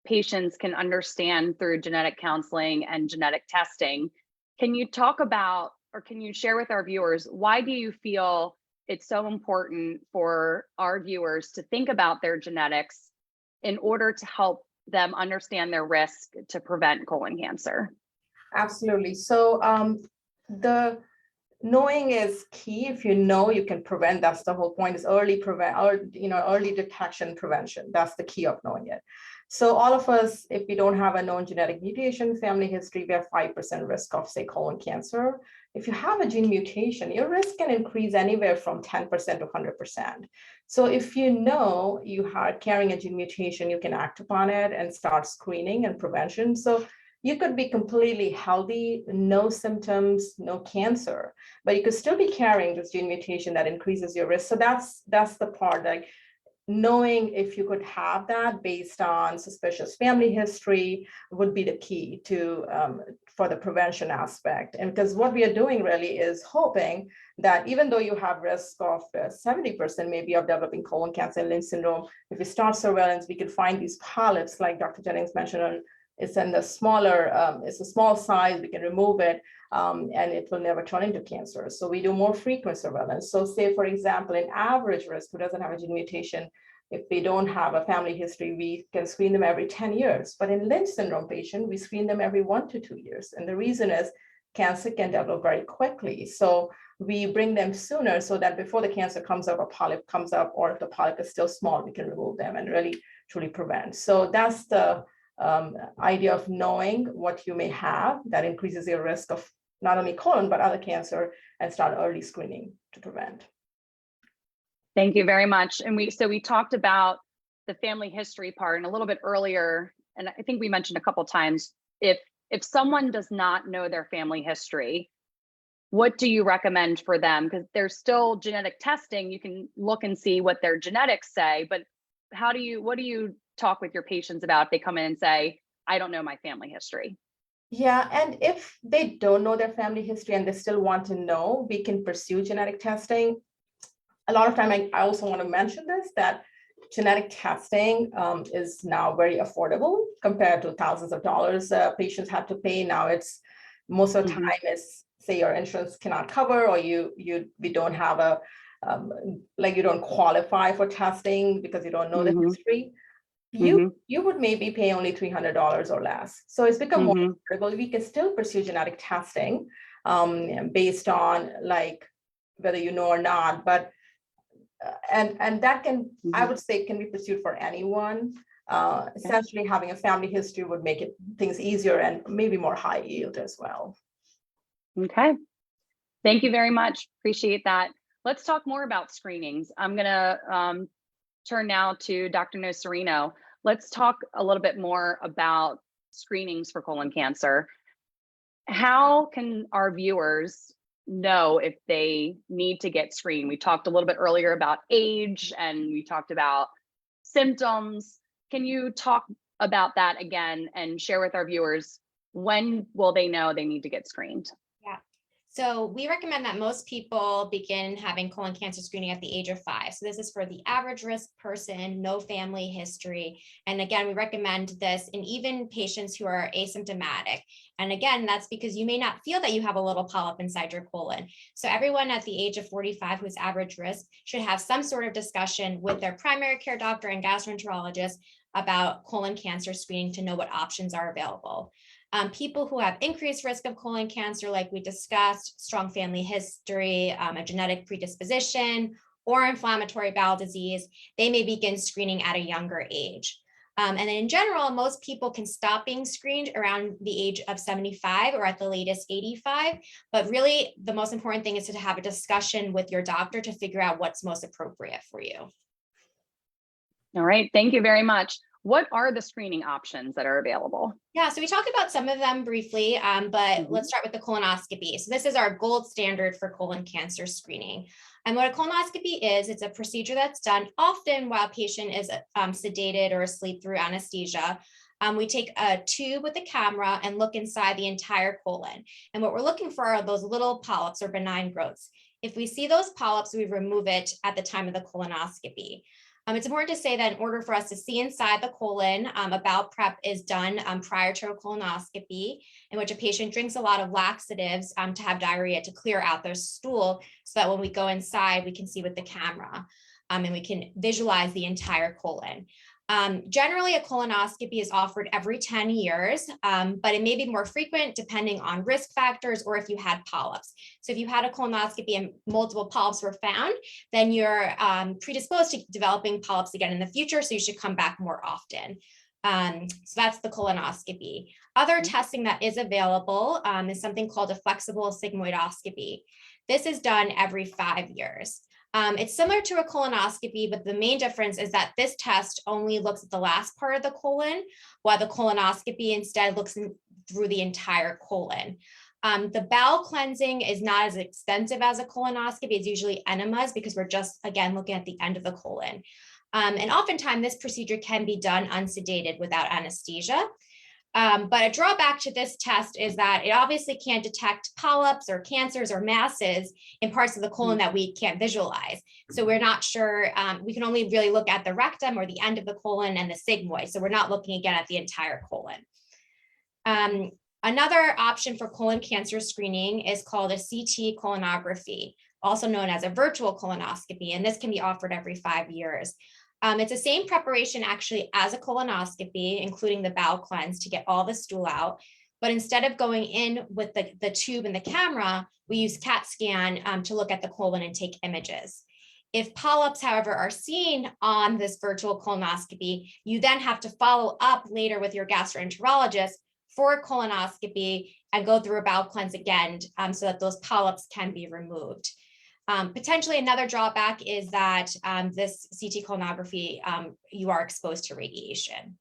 patients can understand through genetic counseling and genetic testing. Can you talk about, or can you share with our viewers, why do you feel it's so important for our viewers to think about their genetics in order to help them understand their risk to prevent colon cancer? Absolutely. So the knowing is key. If you know, you can prevent. That's the whole point, is early detection prevention. That's the key of knowing it. So all of us, if we don't have a known genetic mutation, family history, we have 5% risk of, say, colon cancer. If you have a gene mutation, your risk can increase anywhere from 10% to 100%. So if you know you are carrying a gene mutation, you can act upon it and start screening and prevention. So you could be completely healthy, no symptoms, no cancer, but you could still be carrying this gene mutation that increases your risk. So that's the part, like knowing if you could have that based on suspicious family history would be the key to for the prevention aspect. And because what we are doing really is hoping that even though you have risk of 70% maybe of developing colon cancer and Lynch syndrome, if we start surveillance, we can find these polyps, like Dr. Jennings mentioned. It's in the smaller, it's a small size, we can remove it, and it will never turn into cancer. So we do more frequent surveillance. So say, for example, an average risk who doesn't have a gene mutation, if they don't have a family history, we can screen them every 10 years. But in Lynch syndrome patient, we screen them every 1 to 2 years. And the reason is cancer can develop very quickly. So we bring them sooner so that before the cancer comes up, a polyp comes up, or if the polyp is still small, we can remove them and really truly prevent. So that's the idea of knowing what you may have that increases your risk of not only colon, but other cancer, and start early screening to prevent. Thank you very much. And we talked about the family history part, and a little bit earlier, and I think we mentioned a couple times, if someone does not know their family history, what do you recommend for them? Because there's still genetic testing. You can look and see what their genetics say, but what do you talk with your patients about if they come in and say, I don't know my family history? Yeah, and if they don't know their family history and they still want to know, we can pursue genetic testing. A lot of time, I also want to mention this, that genetic testing is now very affordable compared to thousands of dollars patients have to pay. Now it's most of the time is, say your insurance cannot cover, or we don't have a like you don't qualify for testing because you don't know the history. You would maybe pay only $300 or less. So it's become more affordable. We can still pursue genetic testing based on like whether you know or not, but and that can, I would say, can be pursued for anyone. Essentially, having a family history would make things easier and maybe more high yield as well. Okay. Thank you very much. Appreciate that. Let's talk more about screenings. I'm going to turn now to Dr. Nocerino. Let's talk a little bit more about screenings for colon cancer. How can our viewers know if they need to get screened? We talked a little bit earlier about age, and we talked about symptoms. Can you talk about that again and share with our viewers, when will they know they need to get screened? Yeah. So we recommend that most people begin having colon cancer screening at the age of 5. So this is for the average risk person, no family history. And again, we recommend this in even patients who are asymptomatic. And again, that's because you may not feel that you have a little polyp inside your colon. So everyone at the age of 45 who's average risk should have some sort of discussion with their primary care doctor and gastroenterologist about colon cancer screening to know what options are available. People who have increased risk of colon cancer, like we discussed, strong family history, a genetic predisposition, or inflammatory bowel disease, they may begin screening at a younger age. And then in general, most people can stop being screened around the age of 75 or at the latest 85. But really, the most important thing is to have a discussion with your doctor to figure out what's most appropriate for you. All right, thank you very much. What are the screening options that are available? Yeah, so we talked about some of them briefly, but let's start with the colonoscopy. So this is our gold standard for colon cancer screening. And what a colonoscopy is, it's a procedure that's done often while a patient is sedated or asleep through anesthesia. We take a tube with a camera and look inside the entire colon. And what we're looking for are those little polyps or benign growths. If we see those polyps, we remove it at the time of the colonoscopy. It's important to say that in order for us to see inside the colon, a bowel prep is done prior to a colonoscopy, in which a patient drinks a lot of laxatives to have diarrhea to clear out their stool, so that when we go inside, we can see with the camera and we can visualize the entire colon. Generally, a colonoscopy is offered every 10 years, but it may be more frequent depending on risk factors or if you had polyps. So if you had a colonoscopy and multiple polyps were found, then you're predisposed to developing polyps again in the future, so you should come back more often. So that's the colonoscopy. Other testing that is available is something called a flexible sigmoidoscopy. This is done every 5 years. It's similar to a colonoscopy, but the main difference is that this test only looks at the last part of the colon, while the colonoscopy instead looks through the entire colon. The bowel cleansing is not as extensive as a colonoscopy. It's usually enemas because we're just, again, looking at the end of the colon. And oftentimes this procedure can be done unsedated without anesthesia. But a drawback to this test is that it obviously can't detect polyps or cancers or masses in parts of the colon that we can't visualize. So we're not sure, we can only really look at the rectum or the end of the colon and the sigmoid. So we're not looking again at the entire colon. Another option for colon cancer screening is called a CT colonography, also known as a virtual colonoscopy, and this can be offered every 5 years. It's the same preparation actually as a colonoscopy, including the bowel cleanse to get all the stool out. But instead of going in with the tube and the camera, we use CAT scan to look at the colon and take images. If polyps, however, are seen on this virtual colonoscopy, you then have to follow up later with your gastroenterologist for a colonoscopy and go through a bowel cleanse again so that those polyps can be removed. Potentially another drawback is that this CT colonography, you are exposed to radiation.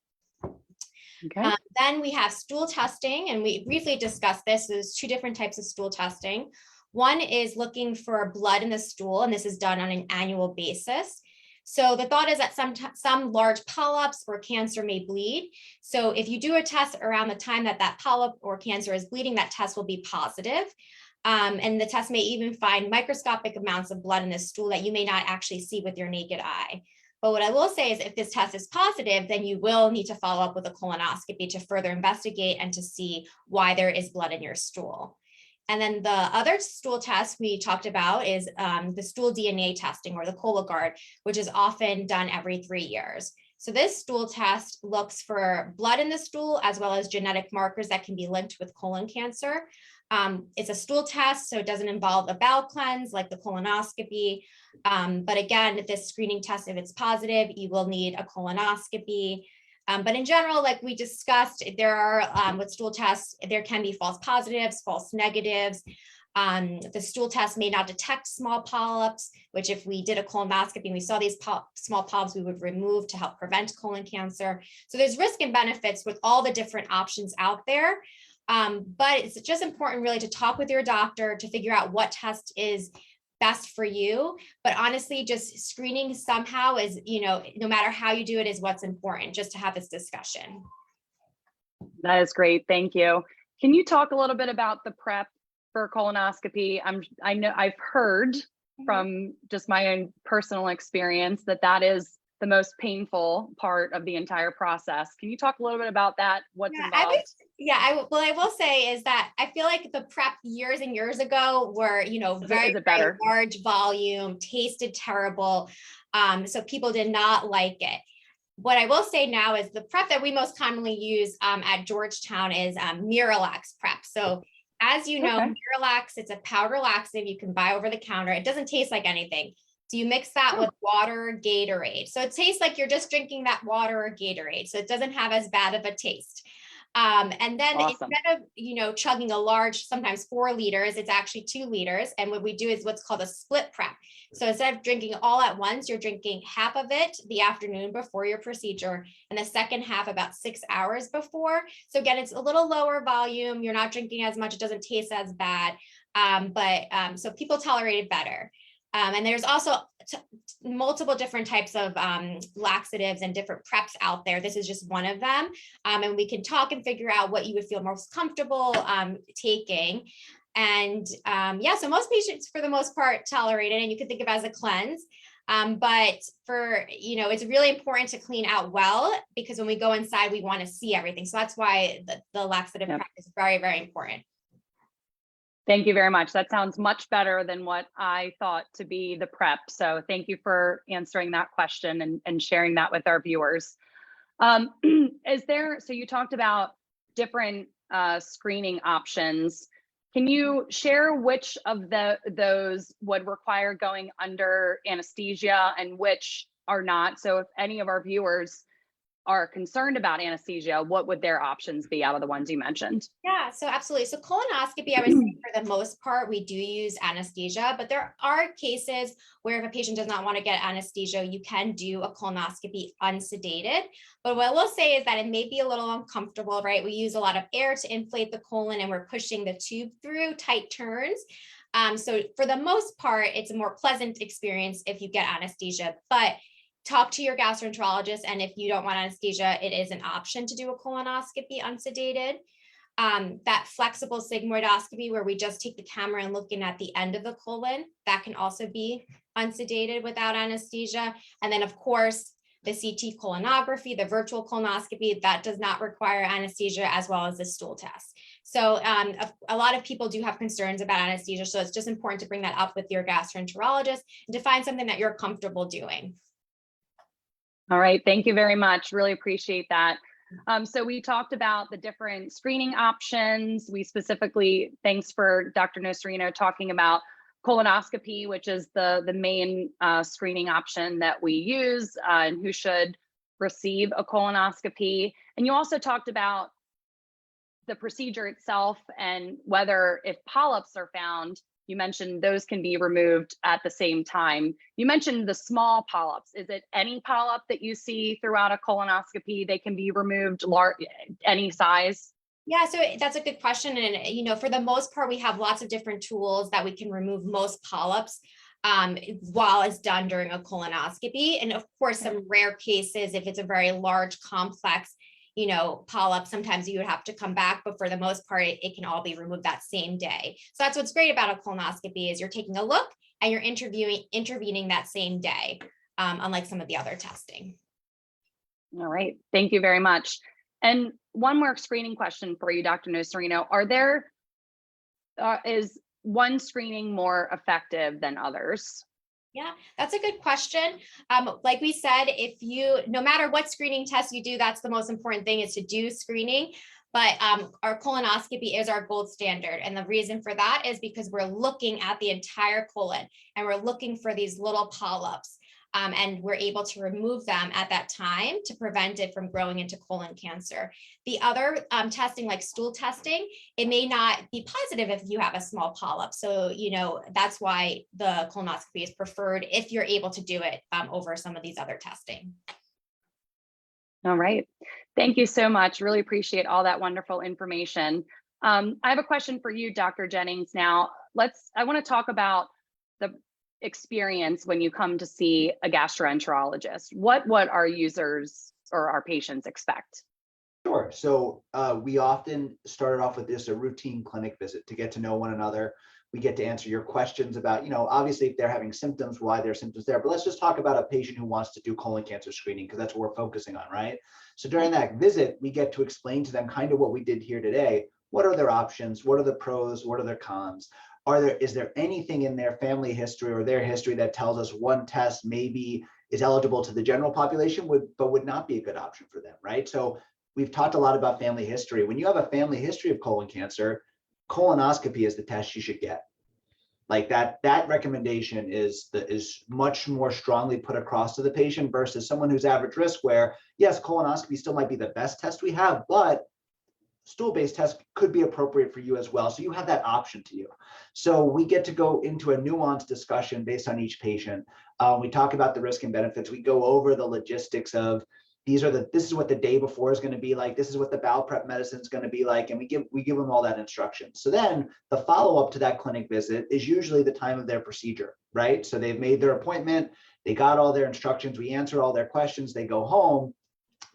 Okay. Then we have stool testing, and we briefly discussed this. There's two different types of stool testing. One is looking for blood in the stool, and this is done on an annual basis. So the thought is that some large polyps or cancer may bleed. So if you do a test around the time that that polyp or cancer is bleeding, that test will be positive. And the test may even find microscopic amounts of blood in the stool that you may not actually see with your naked eye. But what I will say is if this test is positive, then you will need to follow up with a colonoscopy to further investigate and to see why there is blood in your stool. And then the other stool test we talked about is the stool DNA testing, or the Cologuard, which is often done every 3 years. So this stool test looks for blood in the stool as well as genetic markers that can be linked with colon cancer. It's a stool test, so it doesn't involve a bowel cleanse like the colonoscopy. But again, this screening test, if it's positive, you will need a colonoscopy. But in general, like we discussed, there are with stool tests, there can be false positives, false negatives. The stool test may not detect small polyps, which if we did a colonoscopy and we saw these small polyps, we would remove to help prevent colon cancer. So there's risk and benefits with all the different options out there. But it's just important really to talk with your doctor to figure out what test is best for you. But honestly, just screening somehow is, no matter how you do it, is what's important, just to have this discussion. That is great. Thank you. Can you talk a little bit about the prep for colonoscopy? I know I've heard from just my own personal experience that is the most painful part of the entire process. Can you talk a little bit about that? What's involved? I will say is that I feel like the prep years and years ago were, very large volume, tasted terrible. So people did not like it. What I will say now is the prep that we most commonly use at Georgetown is Miralax prep. So as you know, Miralax, it's a powder laxative you can buy over the counter. It doesn't taste like anything. So you mix that with water or Gatorade. So it tastes like you're just drinking that water or Gatorade. So it doesn't have as bad of a taste. And then instead of, chugging a large, sometimes 4 liters, it's actually 2 liters. And what we do is what's called a split prep. So instead of drinking all at once, you're drinking half of it the afternoon before your procedure and the second half about 6 hours before. So again, it's a little lower volume. You're not drinking as much. It doesn't taste as bad. So people tolerate it better. And there's also multiple different types of laxatives and different preps out there. This is just one of them. And we can talk and figure out what you would feel most comfortable taking. And so most patients, for the most part, tolerate it, and you can think of it as a cleanse. But for, it's really important to clean out well, because when we go inside, we want to see everything. So that's why the laxative prep is very, very important. Thank you very much. That sounds much better than what I thought to be the prep. So thank you for answering that question and sharing that with our viewers. So you talked about different screening options. Can you share which of those would require going under anesthesia and which are not? So if any of our viewers are concerned about anesthesia, what would their options be out of the ones you mentioned? Yeah, so absolutely. So colonoscopy, I would say for the most part, we do use anesthesia, but there are cases where if a patient does not want to get anesthesia, you can do a colonoscopy unsedated. But what I will say is that it may be a little uncomfortable, right? We use a lot of air to inflate the colon and we're pushing the tube through tight turns. So for the most part, it's a more pleasant experience if you get anesthesia, but talk to your gastroenterologist. And if you don't want anesthesia, it is an option to do a colonoscopy unsedated. That flexible sigmoidoscopy where we just take the camera and looking at the end of the colon, that can also be unsedated without anesthesia. And then of course, the CT colonography, the virtual colonoscopy, that does not require anesthesia, as well as the stool test. So a lot of people do have concerns about anesthesia. So it's just important to bring that up with your gastroenterologist and to find something that you're comfortable doing. All right, thank you very much. Really appreciate that. So we talked about the different screening options. We specifically, thanks for Dr. Nocerino talking about colonoscopy, which is the main screening option that we use and who should receive a colonoscopy. And you also talked about the procedure itself and whether if polyps are found, you mentioned those can be removed at the same time. You mentioned the small polyps. Is it any polyp that you see throughout a colonoscopy? They can be removed any size? Yeah, so that's a good question. And, for the most part, we have lots of different tools that we can remove most polyps while it's done during a colonoscopy. And of course, some rare cases, if it's a very large, complex, polyp, sometimes you would have to come back, but for the most part, it can all be removed that same day. So that's what's great about a colonoscopy is you're taking a look and you're intervening that same day, unlike some of the other testing. All right, thank you very much. And one more screening question for you, Dr. Nocerino. Is one screening more effective than others? Yeah, that's a good question. Like we said, no matter what screening test you do, that's the most important thing is to do screening. But our colonoscopy is our gold standard. And the reason for that is because we're looking at the entire colon and we're looking for these little polyps. And we're able to remove them at that time to prevent it from growing into colon cancer. The other testing, like stool testing, it may not be positive if you have a small polyp. So, that's why the colonoscopy is preferred if you're able to do it over some of these other testing. All right. Thank you so much. Really appreciate all that wonderful information. I have a question for you, Dr. Jennings. Now, I want to talk about the experience when you come to see a gastroenterologist. What our users or our patients expect? Sure. So we often started off with a routine clinic visit to get to know one another. We get to answer your questions about, obviously if they're having symptoms, why their symptoms there. But let's just talk about a patient who wants to do colon cancer screening because that's what we're focusing on, right? So during that visit, we get to explain to them kind of what we did here today. What are their options? What are the pros? What are their cons? Is there anything in their family history or their history that tells us one test maybe is eligible to the general population, but would not be a good option for them, right? So we've talked a lot about family history. When you have a family history of colon cancer, colonoscopy is the test you should get. Like that recommendation is much more strongly put across to the patient versus someone who's average risk where, yes, colonoscopy still might be the best test we have, but stool-based test could be appropriate for you as well. So you have that option to you. So we get to go into a nuanced discussion based on each patient. We talk about the risk and benefits. We go over the logistics of this is what the day before is going to be like. This is what the bowel prep medicine is going to be like. And we give them all that instruction. So then the follow-up to that clinic visit is usually the time of their procedure, right? So they've made their appointment. They got all their instructions. We answer all their questions. They go home.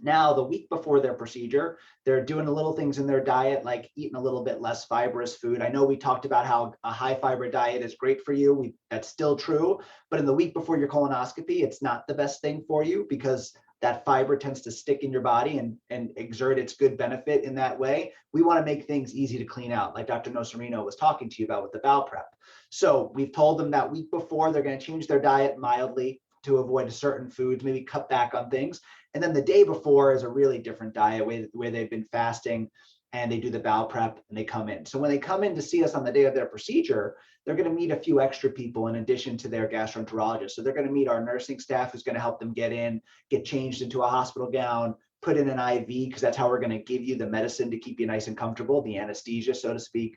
Now, the week before their procedure, they're doing a little things in their diet, like eating a little bit less fibrous food. I know we talked about how a high fiber diet is great for you. That's still true. But in the week before your colonoscopy, it's not the best thing for you because that fiber tends to stick in your body and exert its good benefit in that way. We want to make things easy to clean out, like Dr. Nocerino was talking to you about with the bowel prep. So we've told them that week before they're going to change their diet mildly to avoid certain foods, maybe cut back on things. And then the day before is a really different diet where they've been fasting and they do the bowel prep and they come in. So when they come in to see us on the day of their procedure, they're going to meet a few extra people in addition to their gastroenterologist. So they're going to meet our nursing staff who's going to help them get changed into a hospital gown, put in an IV, because that's how we're going to give you the medicine to keep you nice and comfortable, the anesthesia, so to speak,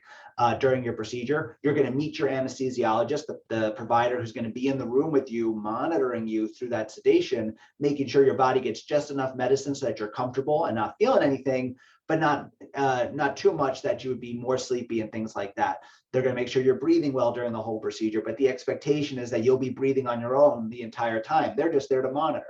during your procedure. You're going to meet your anesthesiologist, the provider who's going to be in the room with you, monitoring you through that sedation, making sure your body gets just enough medicine so that you're comfortable and not feeling anything, but not too much that you would be more sleepy and things like that. They're going to make sure you're breathing well during the whole procedure, but the expectation is that you'll be breathing on your own the entire time. They're just there to monitor.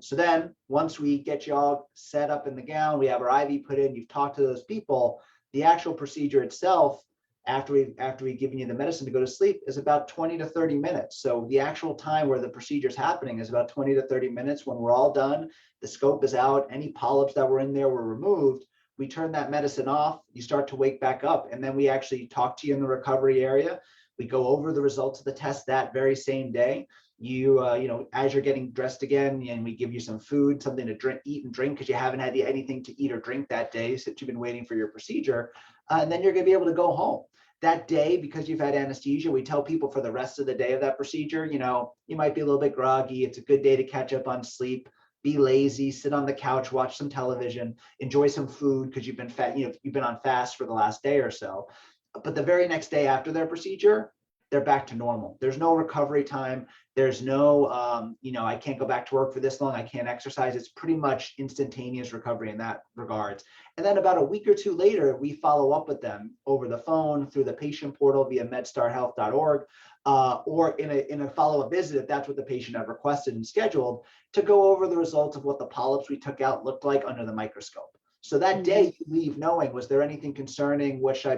So then once we get you all set up in the gown, we have our IV put in, you've talked to those people, the actual procedure itself, after we've given you the medicine to go to sleep, is about 20 to 30 minutes. So the actual time where the procedure is happening is about 20 to 30 minutes. When we're all done, the scope is out, any polyps that were in there were removed. We turn that medicine off, you start to wake back up, and then we actually talk to you in the recovery area. We go over the results of the test that very same day. As you're getting dressed again, and we give you some food, something to drink, eat and drink, because you haven't had anything to eat or drink that day since you've been waiting for your procedure. And then you're going to be able to go home. That day, because you've had anesthesia, we tell people for the rest of the day of that procedure, you might be a little bit groggy. It's a good day to catch up on sleep, be lazy, sit on the couch, watch some television, enjoy some food because you've been fat, you've been on fast for the last day or so. But the very next day after their procedure, they're back to normal. There's no recovery time. There's no, I can't go back to work for this long. I can't exercise. It's pretty much instantaneous recovery in that regards. And then about a week or two later, we follow up with them over the phone, through the patient portal via medstarhealth.org, or in a follow-up visit, if that's what the patient had requested and scheduled, to go over the results of what the polyps we took out looked like under the microscope. So that day you leave knowing, was there anything concerning? What should I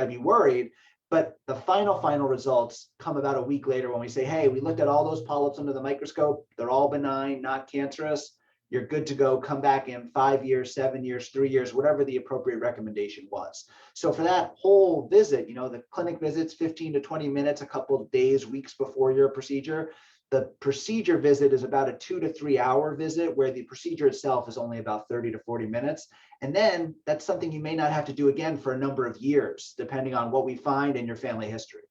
be worried? But the final results come about a week later when we say, hey, we looked at all those polyps under the microscope. They're all benign, not cancerous. You're good to go. Come back in 5 years, 7 years, 3 years, whatever the appropriate recommendation was. So for that whole visit, the clinic visits 15 to 20 minutes, a couple of days, weeks before your procedure. The procedure visit is about a 2 to 3 hour visit, where the procedure itself is only about 30 to 40 minutes. And then that's something you may not have to do again for a number of years, depending on what we find in your family history.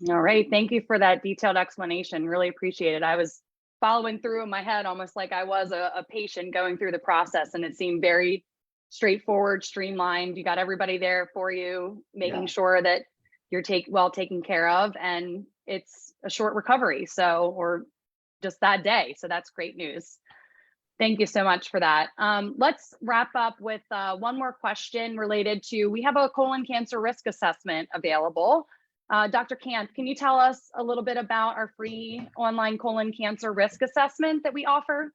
All right. Thank you for that detailed explanation. Really appreciate it. I was following through in my head almost like I was a patient going through the process, and it seemed very straightforward, streamlined. You got everybody there for you, making sure that you're well taken care of, and it's a short recovery, or just that day. So that's great news. Thank you so much for that. Let's wrap up with one more question related to, we have a colon cancer risk assessment available. Dr. Kanth, can you tell us a little bit about our free online colon cancer risk assessment that we offer?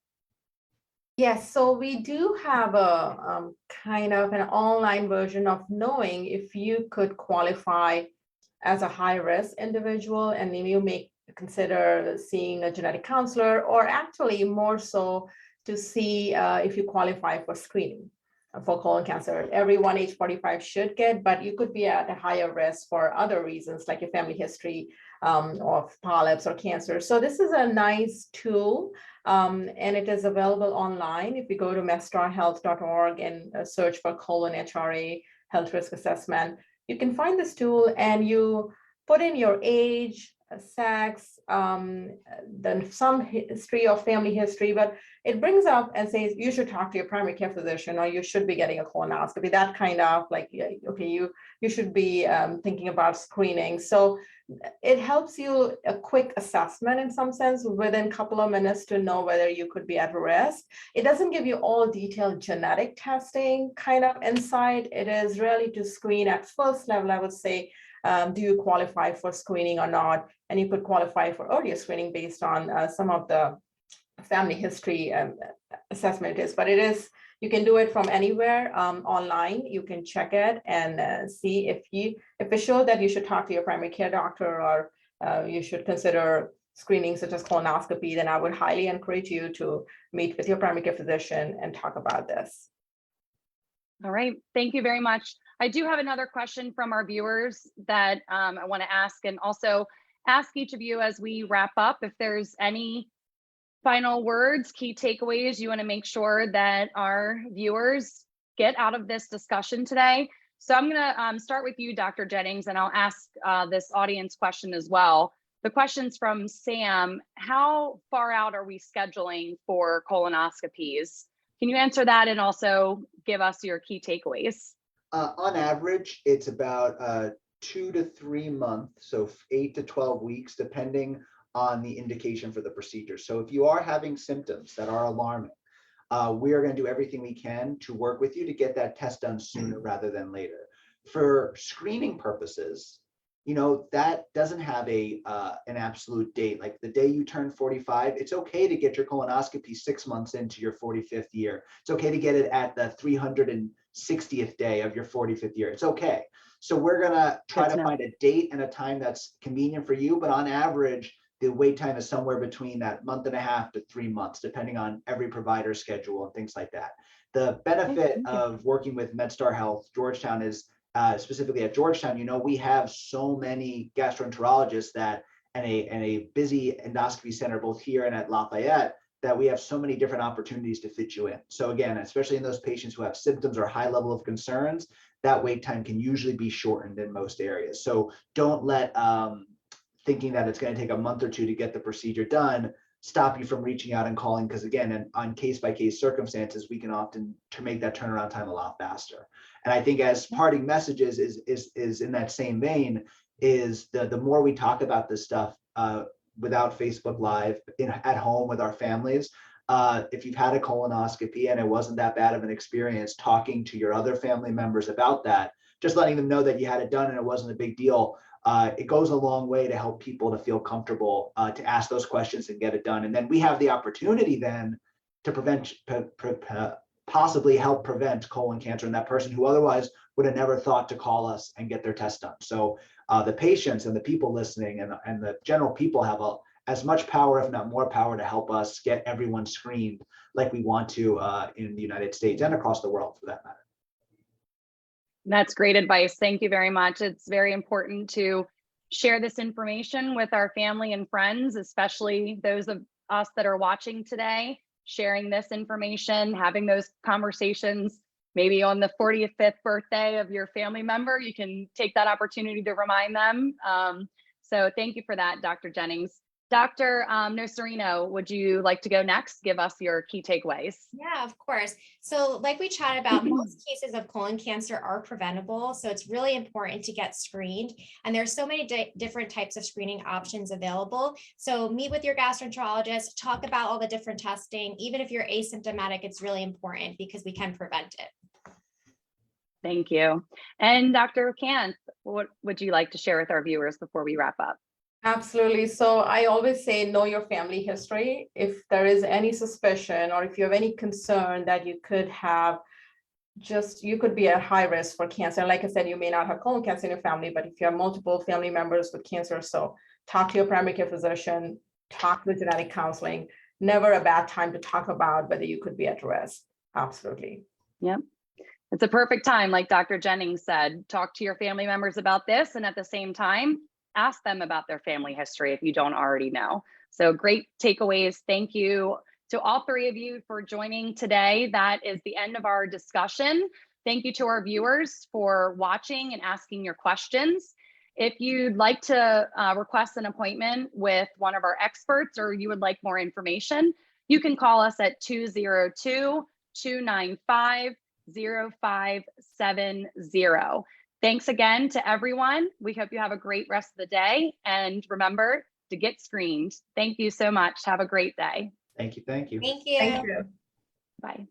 Yes, so we do have a kind of an online version of knowing if you could qualify as a high-risk individual, and then you may consider seeing a genetic counselor, or actually more so to see if you qualify for screening for colon cancer. Everyone age 45 should get, but you could be at a higher risk for other reasons, like your family history of polyps or cancer. So this is a nice tool, and it is available online. If you go to medstarhealth.org and search for colon HRA health risk assessment, you can find this tool, and you put in your age, sex, then some history of family history, but it brings up and says you should talk to your primary care physician, or you should be getting a colonoscopy. That kind of like, okay, you should be thinking about screening. So it helps you a quick assessment in some sense within a couple of minutes to know whether you could be at risk. It doesn't give you all detailed genetic testing kind of insight. It is really to screen at first level, I would say, do you qualify for screening or not? And you could qualify for earlier screening based on some of the family history assessment is, but you can do it from anywhere online. You can check it and see if it shows that you should talk to your primary care doctor, or you should consider screening such as colonoscopy. Then I would highly encourage you to meet with your primary care physician and talk about this. All right, thank you very much. I do have another question from our viewers that I want to ask, and also ask each of you as we wrap up if there's any final words, key takeaways you want to make sure that our viewers get out of this discussion today. So I'm going to start with you, Dr. Jennings, and I'll ask this audience question as well. The question's from Sam. How far out are we scheduling for colonoscopies? Can you answer that and also give us your key takeaways? On average, it's about 2 to 3 months, so 8 to 12 weeks, depending on the indication for the procedure. So if you are having symptoms that are alarming, we are going to do everything we can to work with you to get that test done sooner rather than later. For screening purposes, that doesn't have an absolute date. Like the day you turn 45, it's okay to get your colonoscopy 6 months into your 45th year. It's okay to get it at the 360th day of your 45th year. It's okay. So we're going to try to find a date and a time that's convenient for you. But on average, the wait time is somewhere between that 1.5 to 3 months, depending on every provider's schedule and things like that. The benefit of working with MedStar Health Georgetown is specifically at Georgetown, you know, we have so many gastroenterologists that, and a busy endoscopy center, both here and at Lafayette, that we have so many different opportunities to fit you in. So again, especially in those patients who have symptoms or high level of concerns, that wait time can usually be shortened in most areas. So don't let thinking that it's going to take a month or two to get the procedure done stop you from reaching out and calling, because again, on case-by-case circumstances, we can often make that turnaround time a lot faster. And I think as parting messages is in that same vein, is the more we talk about this stuff without Facebook Live, at home with our families, if you've had a colonoscopy and it wasn't that bad of an experience, talking to your other family members about that, just letting them know that you had it done and it wasn't a big deal, it goes a long way to help people to feel comfortable to ask those questions and get it done. And then we have the opportunity then to possibly help prevent colon cancer in that person who otherwise would have never thought to call us and get their test done. So the patients and the people listening and the general people have as much power, if not more power, to help us get everyone screened like we want to in the United States and across the world for that matter. That's great advice. Thank you very much. It's very important to share this information with our family and friends, especially those of us that are watching today, sharing this information, having those conversations, maybe on the 45th birthday of your family member, you can take that opportunity to remind them. So thank you for that, Dr. Jennings. Dr. Nocerino, would you like to go next? Give us your key takeaways. Yeah, of course. So like we chatted about, most cases of colon cancer are preventable. So it's really important to get screened. And there's so many different types of screening options available. So meet with your gastroenterologist, talk about all the different testing. Even if you're asymptomatic, it's really important because we can prevent it. Thank you. And Dr. Kanth, what would you like to share with our viewers before we wrap up? Absolutely. So I always say, know your family history. If there is any suspicion or if you have any concern that you could have, you could be at high risk for cancer. Like I said, you may not have colon cancer in your family, but if you have multiple family members with cancer, so talk to your primary care physician, talk with genetic counseling. Never a bad time to talk about whether you could be at risk. Absolutely. Yep. It's a perfect time, like Dr. Jennings said, talk to your family members about this, and at the same time, ask them about their family history if you don't already know. So great takeaways. Thank you to all three of you for joining today. That is the end of our discussion. Thank you to our viewers for watching and asking your questions. If you'd like to request an appointment with one of our experts, or you would like more information, you can call us at 202-295-0570. Thanks again to everyone. We hope you have a great rest of the day. And remember to get screened. Thank you so much. Have a great day. Thank you. Thank you. Thank you. Thank you. Bye.